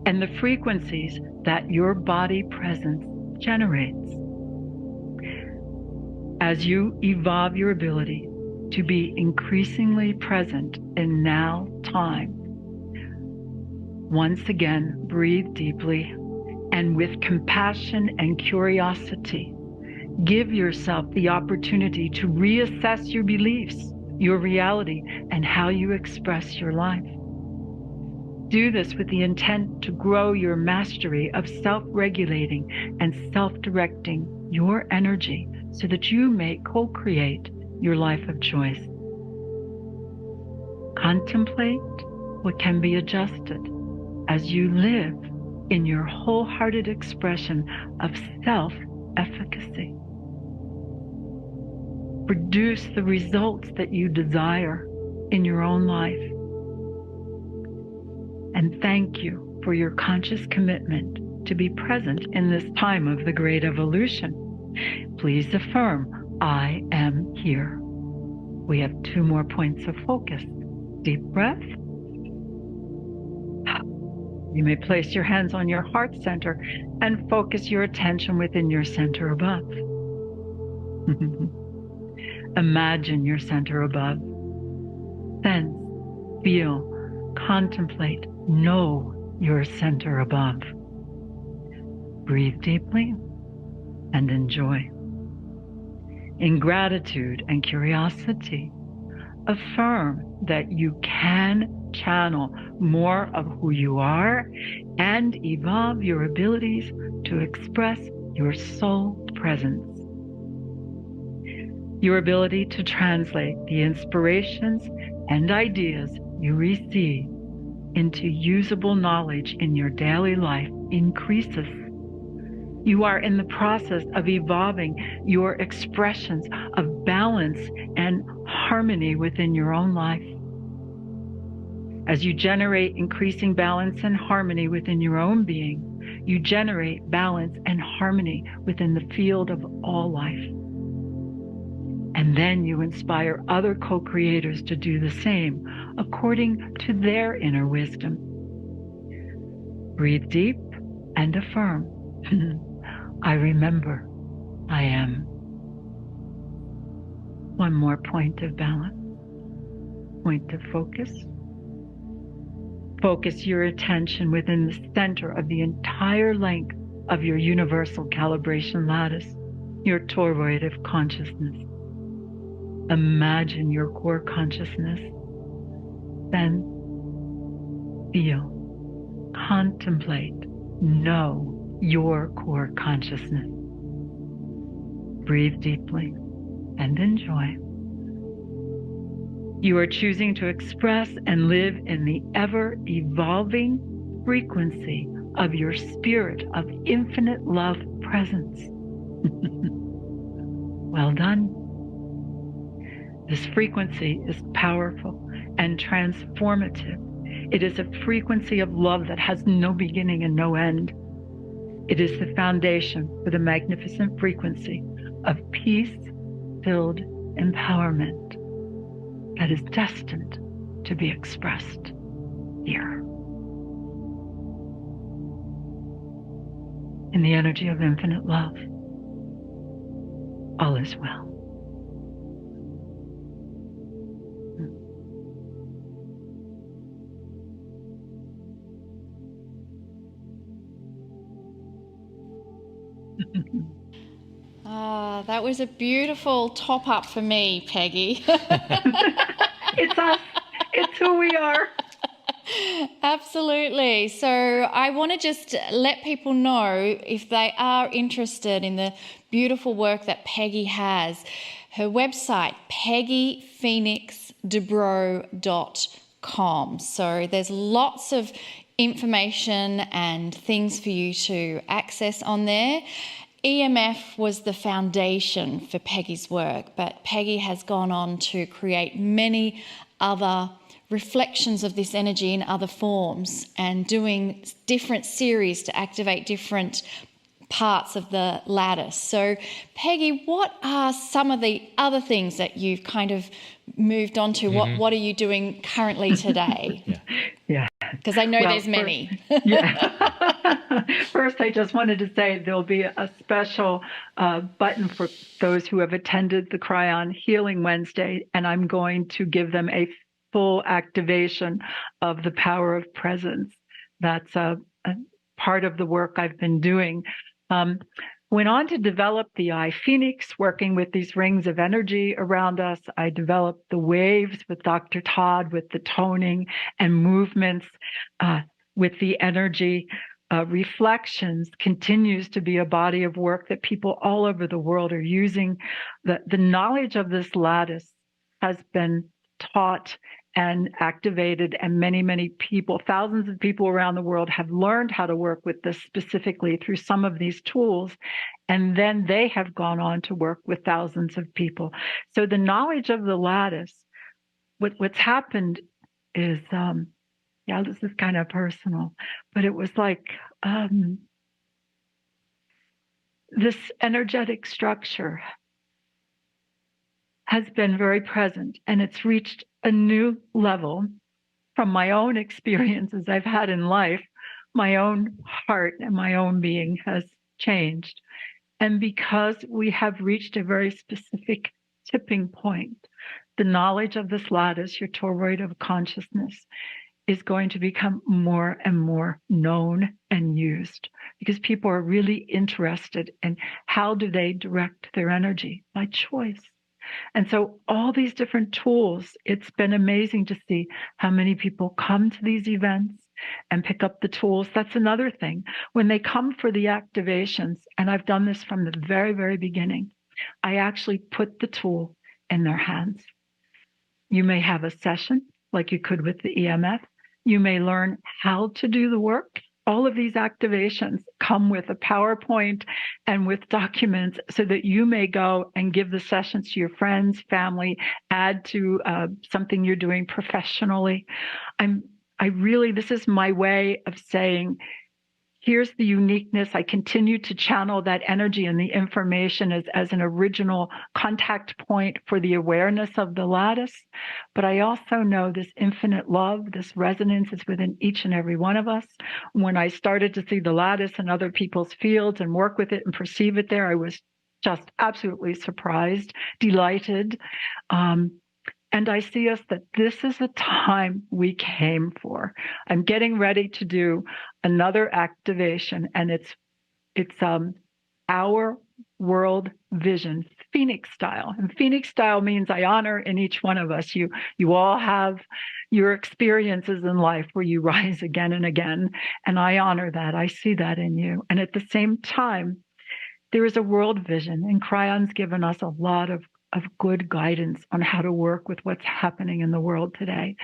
D: and the frequencies that your body presence generates. As you evolve your ability to be increasingly present in now time, once again, breathe deeply and with compassion and curiosity, give yourself the opportunity to reassess your beliefs, your reality, and how you express your life. Do this with the intent to grow your mastery of self-regulating and self-directing your energy so that you may co-create your life of choice. Contemplate what can be adjusted as you live in your wholehearted expression of self-efficacy. Produce the results that you desire in your own life. And thank you for your conscious commitment to be present in this time of the great evolution. Please affirm, I am here. We have 2 more points of focus. Deep breath. You may place your hands on your heart center and focus your attention within your center above. Imagine your center above. Sense, feel, contemplate, know your center above. Breathe deeply and enjoy. In gratitude and curiosity, affirm that you can channel more of who you are and evolve your abilities to express your soul presence. Your ability to translate the inspirations and ideas you receive into usable knowledge in your daily life increases. You are in the process of evolving your expressions of balance and harmony within your own life. As you generate increasing balance and harmony within your own being, you generate balance and harmony within the field of all life. And then you inspire other co-creators to do the same according to their inner wisdom. Breathe deep and affirm, I remember I am. One more point of balance, point of focus. Focus your attention within the center of the entire length of your Universal Calibration Lattice, your toroid of consciousness. Imagine your core consciousness. Then feel, contemplate, know your core consciousness. Breathe deeply and enjoy. You are choosing to express and live in the ever-evolving frequency of your spirit of infinite love presence. Well done. This frequency is powerful and transformative. It is a frequency of love that has no beginning and no end. It is the foundation for the magnificent frequency of peace, filled empowerment that is destined to be expressed here. In the energy of infinite love, all is well.
B: That was a beautiful top up for me, Peggy.
D: It's us. It's who we are.
B: Absolutely. So I want to just let people know, if they are interested in the beautiful work that Peggy has, her website, peggyphoenixdubro.com. So there's lots of information and things for you to access on there. EMF was the foundation for Peggy's work, but Peggy has gone on to create many other reflections of this energy in other forms and doing different series to activate different parts of the lattice. So, Peggy, what are some of the other things that you've kind of moved on to? What are you doing currently today?
D: Yeah.
B: Because I know there's many.
D: First, I just wanted to say there'll be a special button for those who have attended the Kryon Healing Wednesday, and I'm going to give them a full activation of the power of presence. That's a part of the work I've been doing. Went on to develop the eye Phoenix, working with these rings of energy around us. I developed the waves with Dr. Todd, with the toning and movements, with the energy. Reflections continues to be a body of work that people all over the world are using. The knowledge of this lattice has been taught and activated, and many, many people, thousands of people around the world have learned how to work with this specifically through some of these tools, and then they have gone on to work with thousands of people. So the knowledge of the lattice, what's happened is, this is kind of personal, but it was like this energetic structure has been very present, and it's reached a new level from my own experiences I've had in life. My own heart and my own being has changed. And because we have reached a very specific tipping point, the knowledge of this lattice, your toroid of consciousness, is going to become more and more known and used, because people are really interested in how do they direct their energy by choice. And so all these different tools, it's been amazing to see how many people come to these events and pick up the tools. That's another thing. When they come for the activations, and I've done this from the very, very beginning, I actually put the tool in their hands. You may have a session like you could with the EMF. You may learn how to do the work. All of these activations come with a PowerPoint and with documents so that you may go and give the sessions to your friends, family, add to something you're doing professionally. This is my way of saying, here's the uniqueness. I continue to channel that energy and the information as an original contact point for the awareness of the lattice. But I also know this infinite love, this resonance is within each and every one of us. When I started to see the lattice in other people's fields and work with it and perceive it there, I was just absolutely surprised, delighted. And I see us that this is the time we came for. I'm getting ready to do another activation, and it's our world vision, Phoenix style. And Phoenix style means I honor in each one of us. You all have your experiences in life where you rise again and again, and I honor that. I see that in you. And at the same time, there is a world vision, and Kryon's given us a lot of good guidance on how to work with what's happening in the world today.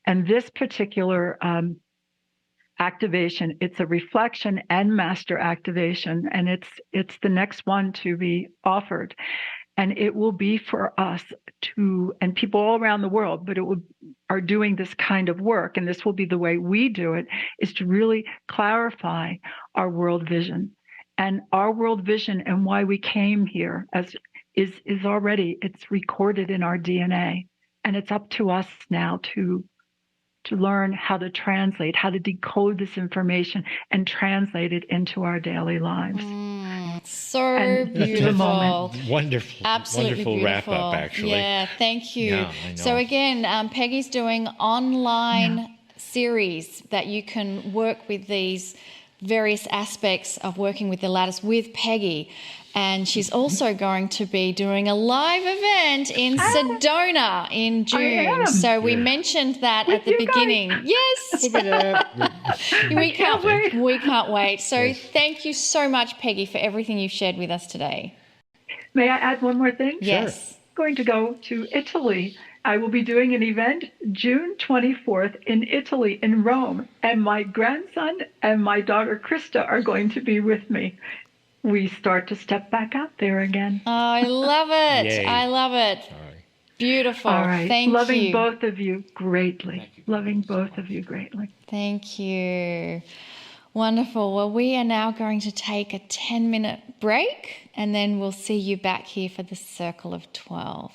D: And this particular activation, it's a reflection and master activation, and it's the next one to be offered. And it will be for us to, and people all around the world, but are doing this kind of work, and this will be the way we do it, is to really clarify our world vision. And our world vision and why we came here as is already, it's recorded in our DNA. And it's up to us now to learn how to translate, how to decode this information and translate it into our daily lives.
B: So
D: And this is the
B: beautiful.
D: moment.
A: Wonderful.
B: Absolutely
A: Wonderful
B: beautiful.
A: wrap up, actually.
B: Yeah, thank you.
A: Yeah, I know.
B: So again, Peggy's doing online series that you can work with these various aspects of working with the lattice with Peggy. And she's also going to be doing a live event in Sedona in June. So we mentioned that at the beginning. Yes. We can't wait. So thank you so much, Peggy, for everything you've shared with us today.
D: May I add one more thing?
B: Yes.
D: Going to go to Italy. I will be doing an event June 24th in Italy, in Rome, and my grandson and my daughter Krista are going to be with me. We start to step back out there again.
B: Oh, I love it.
A: Yay.
B: I love it.
A: All right.
B: Beautiful.
D: All right.
B: Thank
D: Loving
B: you.
D: both of you greatly. Loving both of you greatly.
B: Thank you. Wonderful. Well, we are now going to take a 10-minute break, and then we'll see you back here for the Circle of 12.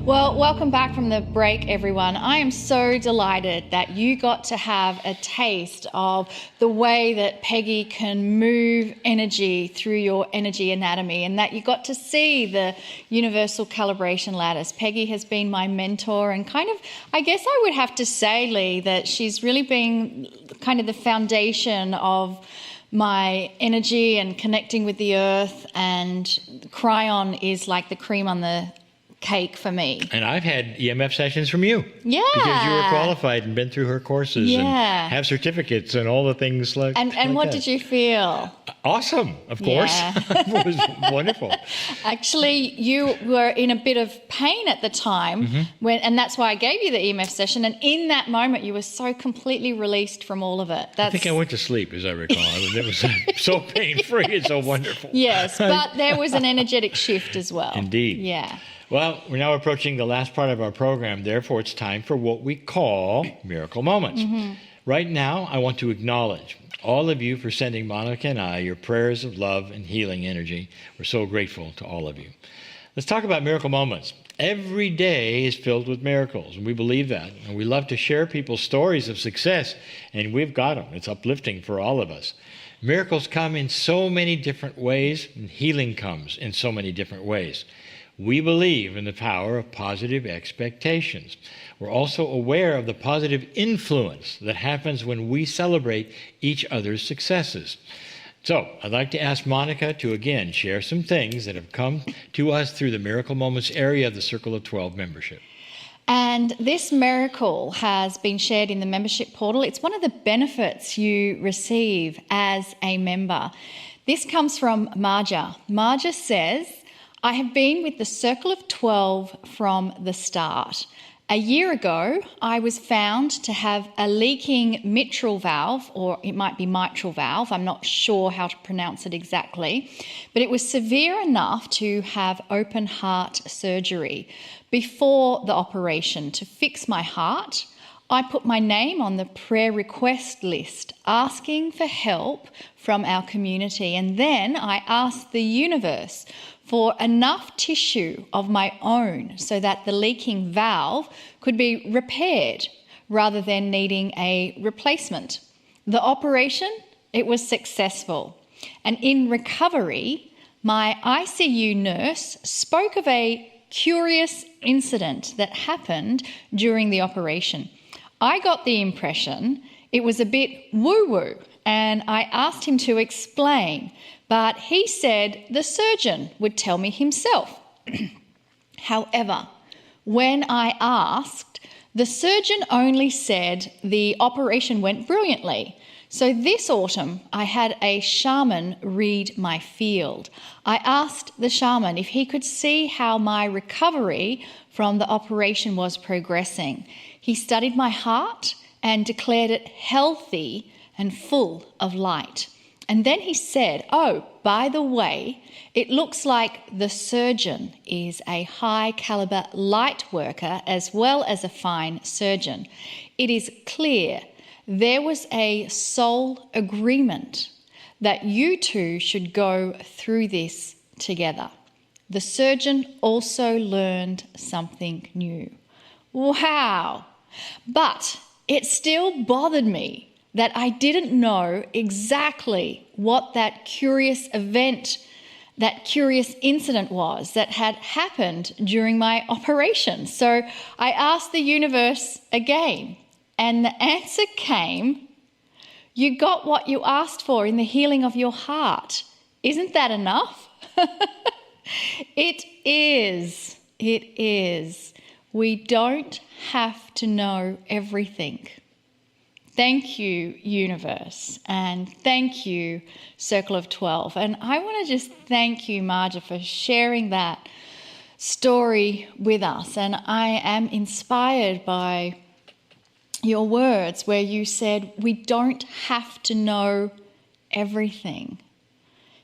B: Well, welcome back from the break, everyone. I am so delighted that you got to have a taste of the way that Peggy can move energy through your energy anatomy, and that you got to see the Universal Calibration Lattice. Peggy has been my mentor, and kind of, I guess I would have to say, Lee, that she's really been kind of the foundation of my energy and connecting with the earth, and Kryon is like the cream on the cake for me.
A: And I've had EMF sessions from you.
B: Yeah.
A: Because you were qualified and been through her courses and have certificates and all the things like that.
B: And what did you feel?
A: Awesome, of course. It was wonderful.
B: Actually, you were in a bit of pain at the time, and that's why I gave you the EMF session. And in that moment, you were so completely released from all of it.
A: I think I went to sleep, as I recall. It was so pain-free and so wonderful.
B: Yes, but there was an energetic shift as well.
A: Indeed.
B: Yeah.
A: Well, we're now approaching the last part of our program. Therefore, it's time for what we call Miracle Moments. Right now, I want to acknowledge all of you for sending Monica and I your prayers of love and healing energy. We're so grateful to all of you. Let's talk about miracle moments. Every day is filled with miracles, and we believe that. And we love to share people's stories of success, and we've got them. It's uplifting for all of us. Miracles come in so many different ways, and healing comes in so many different ways. We believe in the power of positive expectations. We're also aware of the positive influence that happens when we celebrate each other's successes. So I'd like to ask Monica to again share some things that have come to us through the Miracle Moments area of the Circle of 12 membership.
B: And this miracle has been shared in the membership portal. It's one of the benefits you receive as a member. This comes from Marja. Marja says, I have been with the Circle of 12 from the start. A year ago, I was found to have a leaking mitral valve, or it might be mitral valve. I'm not sure how to pronounce it exactly, but it was severe enough to have open heart surgery. Before the operation, to fix my heart, I put my name on the prayer request list, asking for help from our community. And then I asked the universe for enough tissue of my own so that the leaking valve could be repaired rather than needing a replacement. The operation, it was successful. And in recovery, my ICU nurse spoke of a curious incident that happened during the operation. I got the impression it was a bit woo-woo, and I asked him to explain, but he said the surgeon would tell me himself. However, when I asked, the surgeon only said the operation went brilliantly. So this autumn, I had a shaman read my field. I asked the shaman if he could see how my recovery from the operation was progressing. He studied my heart and declared it healthy and full of light. And then he said, oh, by the way, it looks like the surgeon is a high caliber light worker as well as a fine surgeon. It is clear there was a soul agreement that you two should go through this together. The surgeon also learned something new. Wow! But it still bothered me that I didn't know exactly what that curious event, that curious incident was that had happened during my operation. So I asked the universe again, and the answer came, you got what you asked for in the healing of your heart. Isn't that enough? It is. It is. We don't have to know everything. Thank you, universe, and thank you, Circle of 12. And I want to just thank you, Marja, for sharing that story with us. And I am inspired by your words where you said, we don't have to know everything.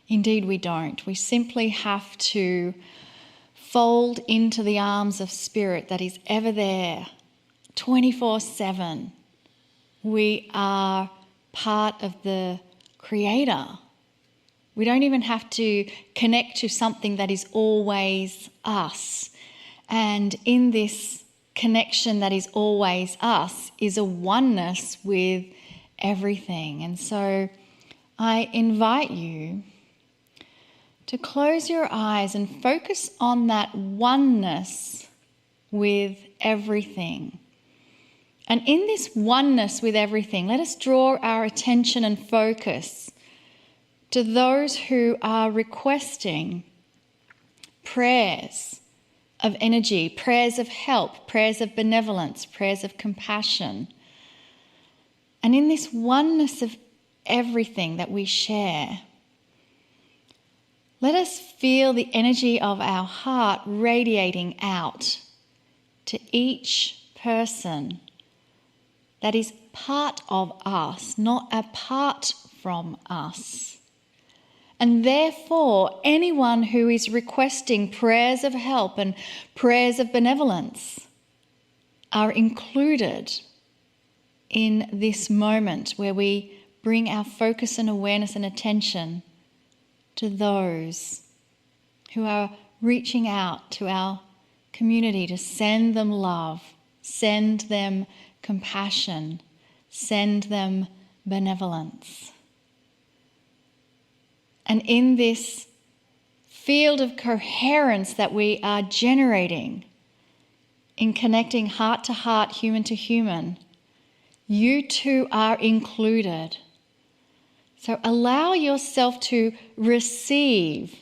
B: Indeed, we don't. We simply have to fold into the arms of Spirit that is ever there, 24/7. We are part of the Creator. We don't even have to connect to something that is always us. And in this connection that is always us is a oneness with everything. And so I invite you to close your eyes and focus on that oneness with everything. And in this oneness with everything, let us draw our attention and focus to those who are requesting prayers of energy, prayers of help, prayers of benevolence, prayers of compassion. And in this oneness of everything that we share, let us feel the energy of our heart radiating out to each person that is part of us, not apart from us. And therefore, anyone who is requesting prayers of help and prayers of benevolence are included in this moment where we bring our focus and awareness and attention to those who are reaching out to our community to send them love, send them compassion, send them benevolence. And in this field of coherence that we are generating in connecting heart to heart, human to human, you too are included. So allow yourself to receive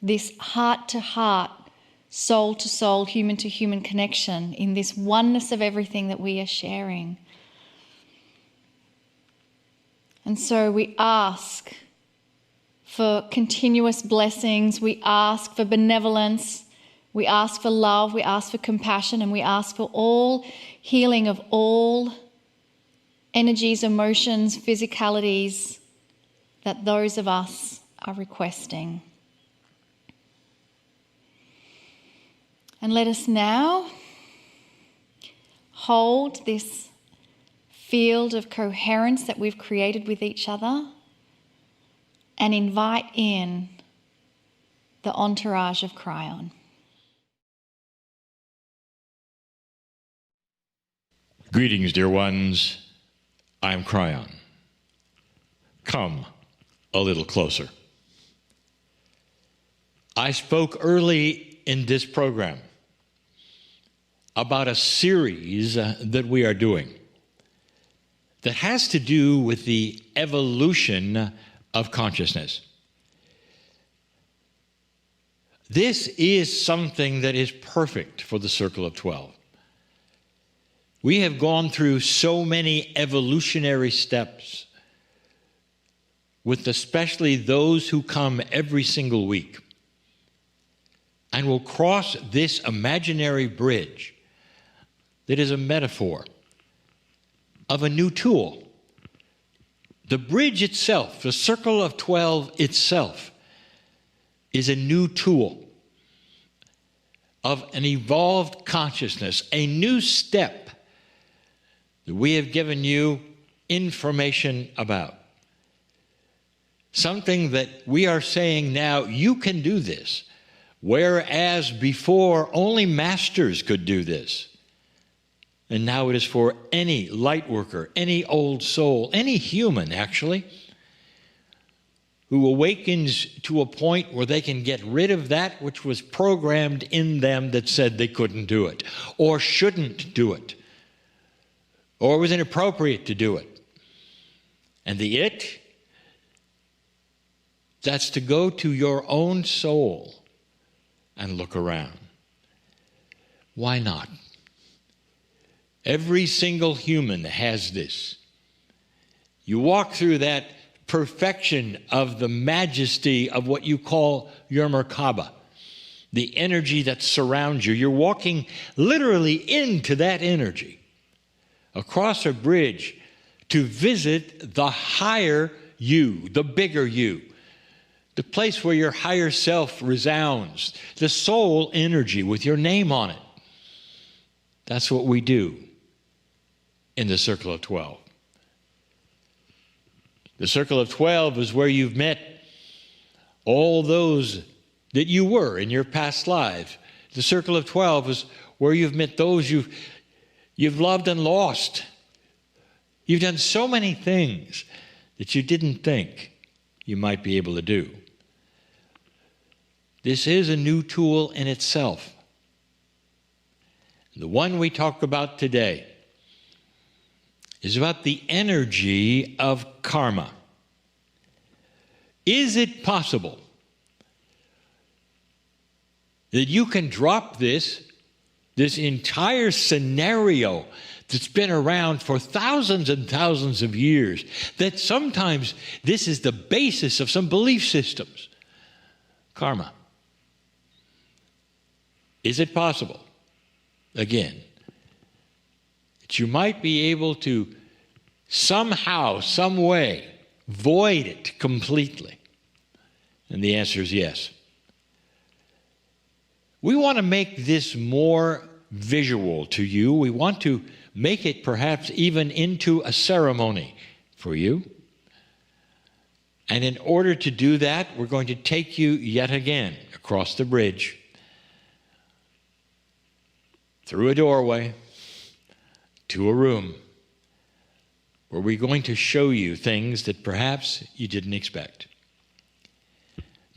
B: this heart to heart, soul to soul, human to human connection in this oneness of everything that we are sharing. And so we ask for continuous blessings, we ask for benevolence, we ask for love, we ask for compassion, and we ask for all healing of all energies, emotions, physicalities that those of us are requesting. And let us now hold this field of coherence that we've created with each other and invite in the entourage of Kryon.
A: Greetings, dear ones. I'm Kryon. Come a little closer. I spoke early in this program about a series that we are doing that has to do with the evolution of consciousness. This is something that is perfect for the Circle of 12. We have gone through so many evolutionary steps with especially those who come every single week and will cross this imaginary bridge that is a metaphor of a new tool. The bridge itself, the Circle of 12 itself, is a new tool of an evolved consciousness, a new step that we have given you information about. Something that we are saying now, you can do this, whereas before only masters could do this. And now it is for any light worker, any old soul, any human actually, who awakens to a point where they can get rid of that which was programmed in them that said they couldn't do it, or shouldn't do it, or it was inappropriate to do it. And the it, that's to go to your own soul and look around. Why not? Every single human has this. You walk through that perfection of the majesty of what you call your Merkaba, the energy that surrounds you. You're walking literally into that energy, across a bridge to visit the higher you, the bigger you, the place where your higher self resounds, the soul energy with your name on it. That's what we do in the Circle of 12. The Circle of 12 is where you've met all those that you were in your past life The circle of 12 is where you've met those you've loved and lost. You've done so many things that you didn't think you might be able to do. This is a new tool in itself. The one we talk about today is about the energy of karma. Is it possible that you can drop this entire scenario that's been around for thousands and thousands of years, that sometimes this is the basis of some belief systems? Karma. Is it possible, again, that you might be able to somehow, some way, void it completely? And the answer is yes. We want to make this more visual to you. We want to make it perhaps even into a ceremony for you. And in order to do that, we're going to take you yet again across the bridge, through a doorway, to a room, where we're going to show you things that perhaps you didn't expect.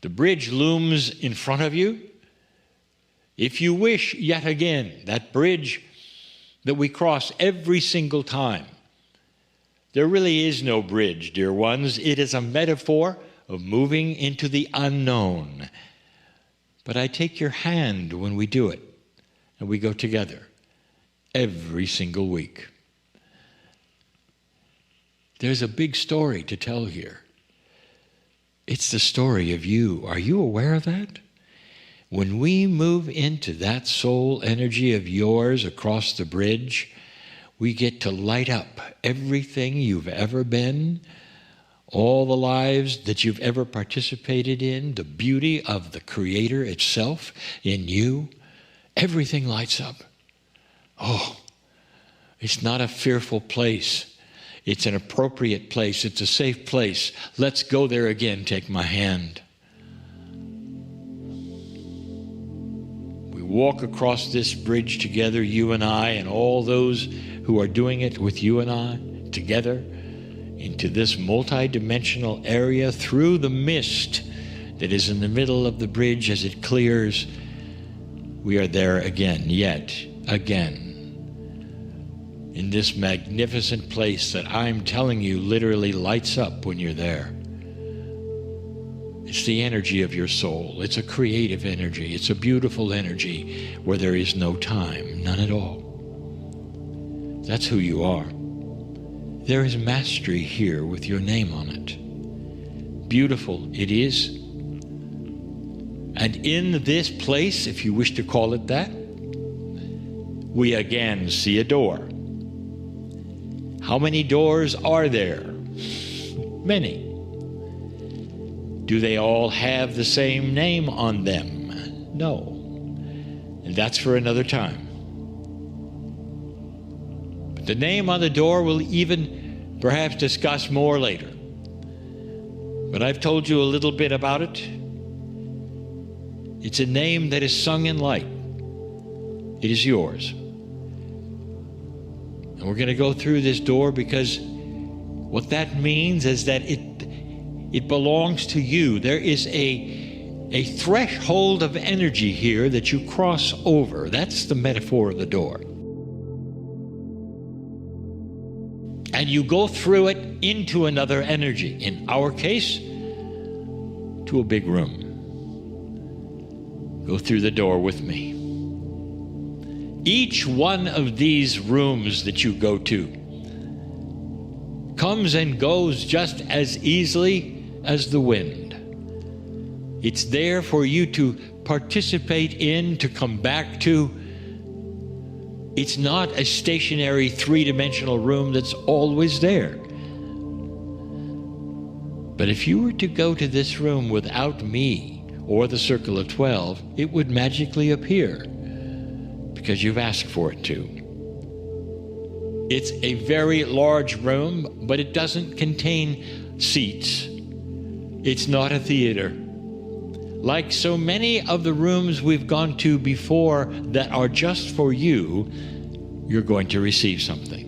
A: The bridge looms in front of you. If you wish, yet again, that bridge that we cross every single time. There really is no bridge, dear ones. It is a metaphor of moving into the unknown. But I take your hand when we do it, and we go together every single week. There's a big story to tell here. It's the story of you. Are you aware of that? When we move into that soul energy of yours across the bridge, we get to light up everything you've ever been, all the lives that you've ever participated in, the beauty of the Creator itself in you. Everything lights up. Oh, it's not a fearful place. It's an appropriate place. It's a safe place. Let's go there again. Take my hand. We walk across this bridge together, you and I, and all those who are doing it with you and I, together, into this multidimensional area through the mist that is in the middle of the bridge as it clears. We are there again, yet again, in this magnificent place that I'm telling you literally lights up when you're there. It's the energy of your soul. It's a creative energy. It's a beautiful energy where there is no time, none at all. That's who you are. There is mastery here with your name on it. Beautiful it is. And in this place, if you wish to call it that, we again see a door. How many doors are there? Many. Do they all have the same name on them? No. And that's for another time. But the name on the door we'll even perhaps discuss more later. But I've told you a little bit about it. It's a name that is sung in light. It is yours. And we're going to go through this door because what that means is that it belongs to you. There is a threshold of energy here that you cross over. That's the metaphor of the door. And you go through it into another energy. In our case, to a big room. Go through the door with me. Each one of these rooms that you go to comes and goes just as easily as the wind. It's there for you to participate in, to come back to. It's not a stationary three-dimensional room that's always there. But if you were to go to this room without me or the circle of 12, it would magically appear because you've asked for it to. It's a very large room, but it doesn't contain seats. It's not a theater. like so many of the rooms we've gone to before that are just for you, you're going to receive something.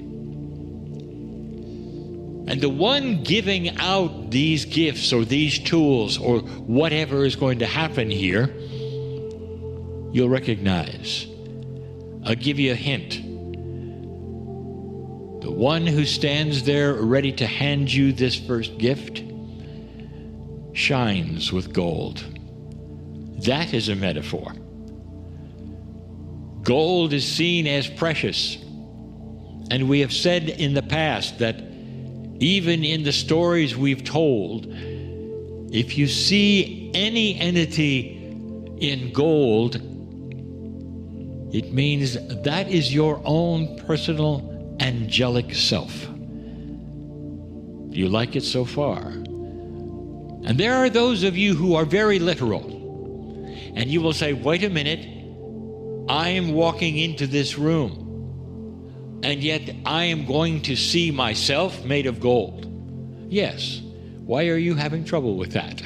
A: And the one giving out these gifts or these tools or whatever is going to happen here, you'll recognize. I'll give you a hint. The one who stands there ready to hand you this first gift shines with gold. That is a metaphor. Gold is seen as precious. And we have said in the past that even in the stories we've told, if you see any entity in gold, it means that is your own personal angelic self. Do you like it so far? And there are those of you who are very literal, and you will say, wait a minute, I am walking into this room, and yet I am going to see myself made of gold. Yes. Why are you having trouble with that?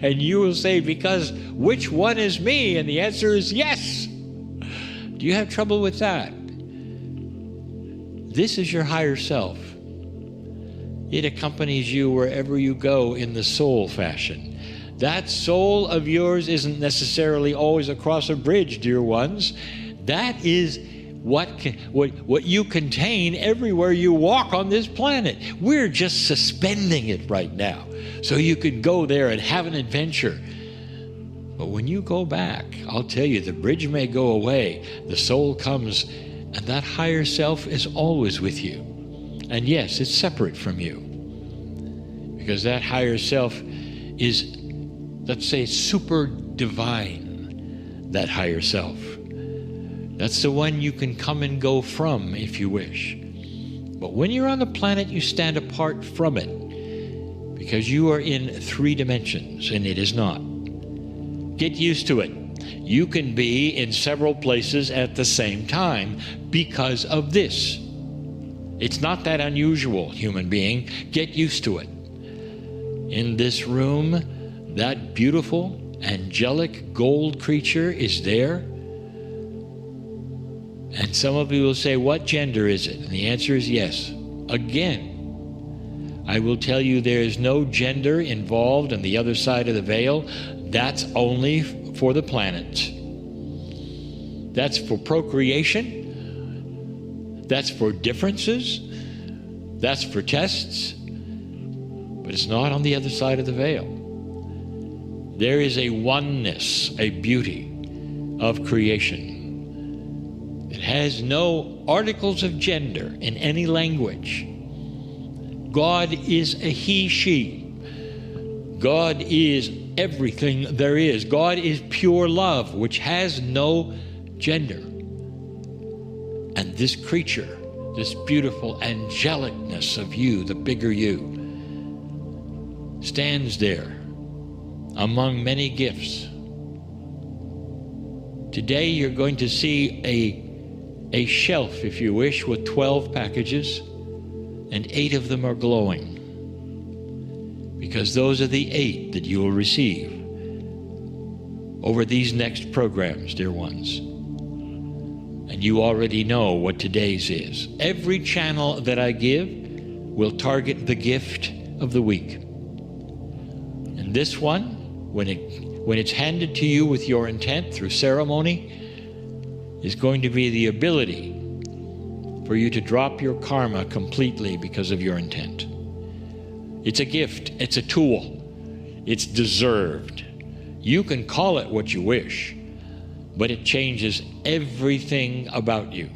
A: And you will say, because which one is me? And the answer is yes. Do you have trouble with that? This is your higher self. It accompanies you wherever you go in the soul fashion. That soul of yours isn't necessarily always across a bridge, dear ones. That is what you contain everywhere you walk on this planet. We're just suspending it right now, so you could go there and have an adventure. But when you go back, I'll tell you, the bridge may go away, the soul comes, and that higher self is always with you. And yes, it's separate from you, because that higher self is, let's say, super divine, that higher self. That's the one you can come and go from if you wish. But when you're on the planet, you stand apart from it, because you are in 3 dimensions, and it is not. Get used to it. You can be in several places at the same time because of this. It's not that unusual, human being. Get used to it. In this room, that beautiful, angelic gold creature is there. And some of you will say, what gender is it? And the answer is yes. Again, I will tell you there is no gender involved on the other side of the veil. That's only for the planet. That's for procreation. That's for differences. That's for tests. But it's not on the other side of the veil. There is a oneness, a beauty of creation. It has no articles of gender in any language. God is a he, she. God is everything there is. God is pure love, which has no gender. And this creature, this beautiful angelicness of you, the bigger you, stands there among many gifts. Today you're going to see a shelf, if you wish, with 12 packages, and 8 of them are glowing, because those are the 8 that you will receive over these next programs, dear ones. And you already know what today's is. Every channel that I give will target the gift of the week. And this one, when it's handed to you with your intent through ceremony, is going to be the ability for you to drop your karma completely because of your intent. It's a gift. It's a tool. It's deserved. You can call it what you wish, but it changes everything about you.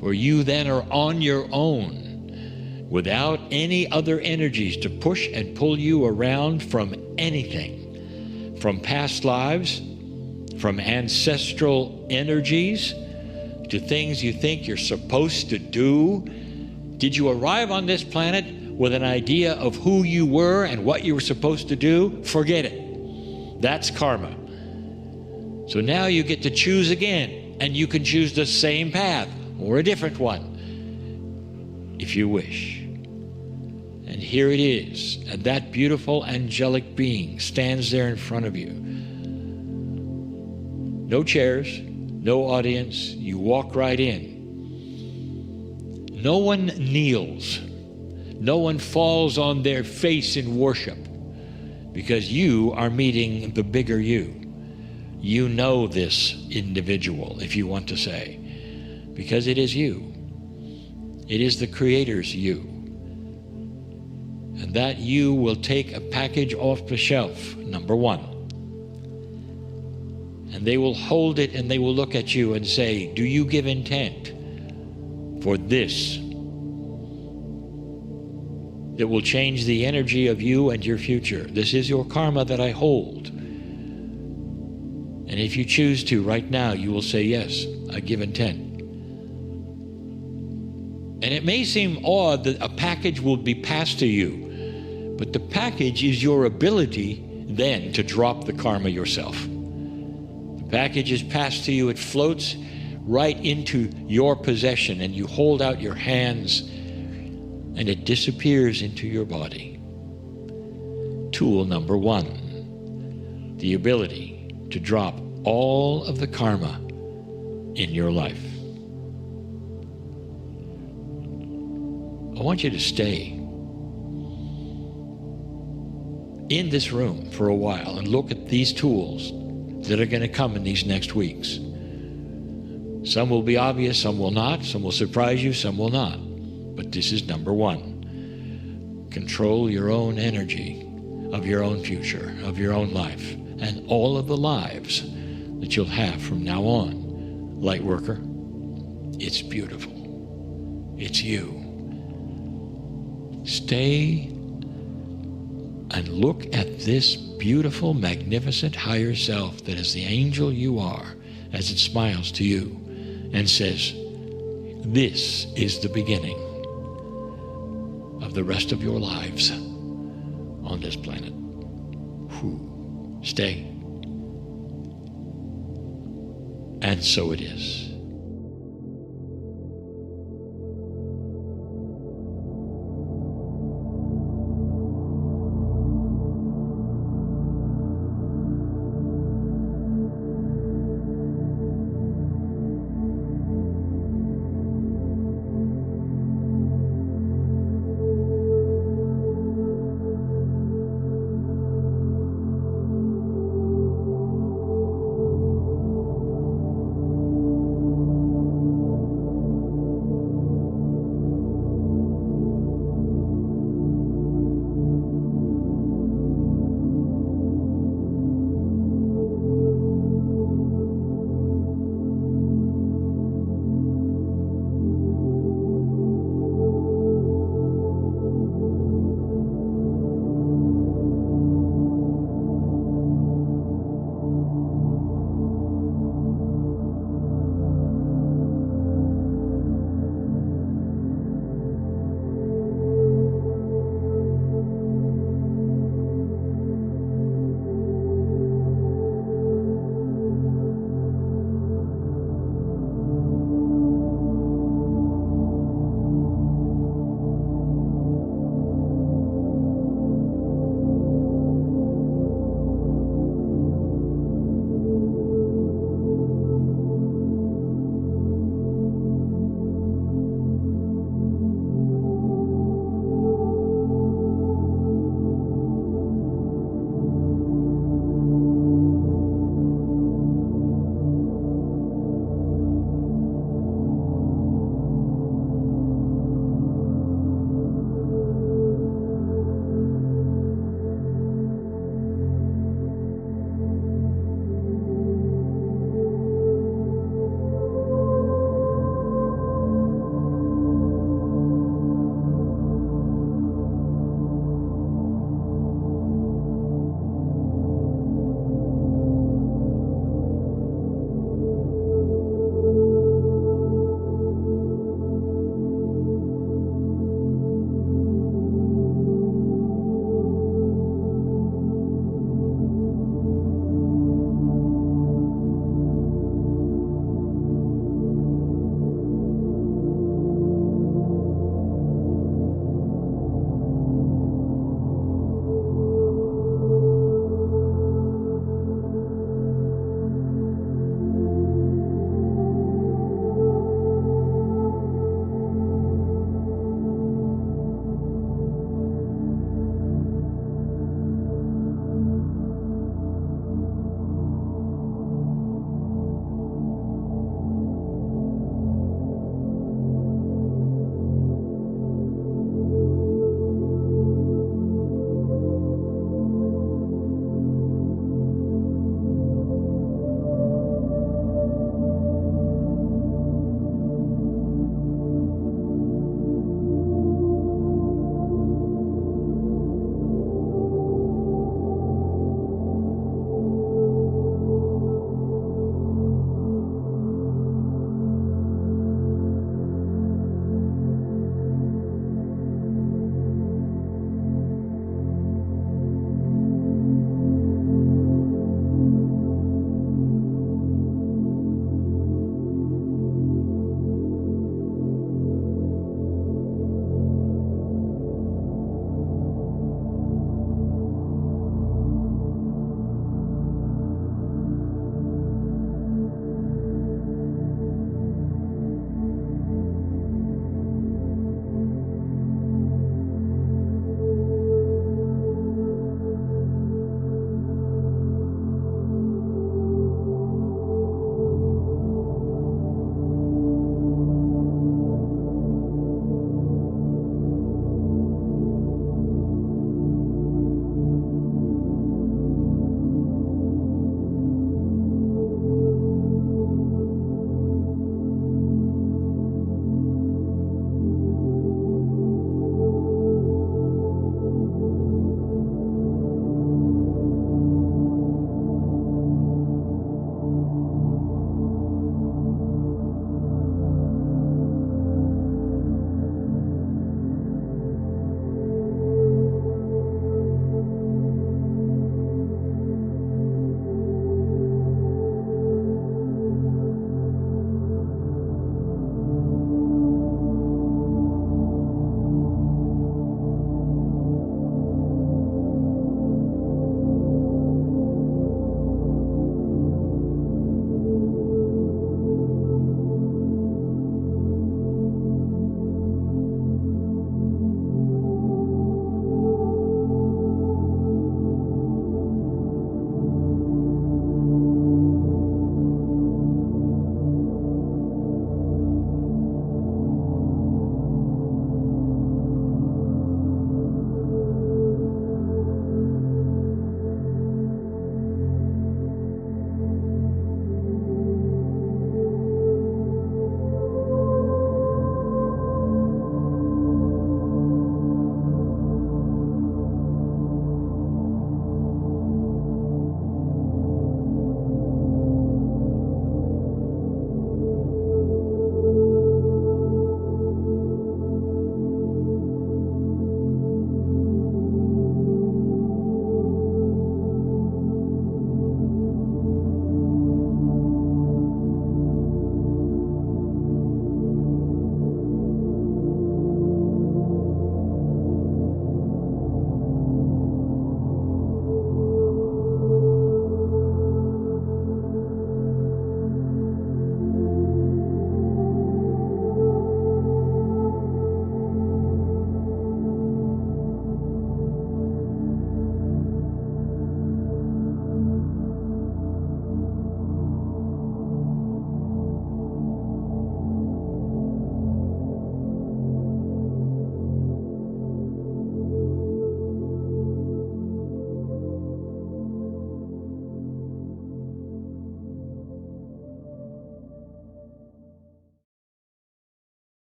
A: For you then are on your own, without any other energies to push and pull you around from anything, from past lives, from ancestral energies, to things you think you're supposed to do. Did you arrive on this planet with an idea of who you were and what you were supposed to do? Forget it. That's karma. So now you get to choose again, and you can choose the same path or a different one if you wish. And here it is, and that beautiful angelic being stands there in front of you. No chairs, no audience, you walk right in. No one kneels. No one falls on their face in worship, because you are meeting the bigger you. You know this individual, if you want to say, because it is you. It is the Creator's you. And that you will take a package off the shelf, number one. And they will hold it and they will look at you and say, do you give intent for this? It will change the energy of you and your future. This is your karma that I hold. And if you choose to, right now, you will say, yes, I give intent. And it may seem odd that a package will be passed to you, but the package is your ability then to drop the karma yourself. The package is passed to you, it floats right into your possession, and you hold out your hands, and it disappears into your body. Tool number one, the ability to drop all of the karma in your life. I want you to stay in this room for a while and look at these tools that are going to come in these next weeks. Some will be obvious, some will not, some will surprise you, some will not. But this is number one. Control your own energy of your own future, of your own life, and all of the lives that you'll have from now on. Lightworker, it's beautiful. It's you. Stay and look at this beautiful, magnificent higher self that is the angel you are, as it smiles to you and says, this is the beginning of the rest of your lives on this planet. Stay. And so it is.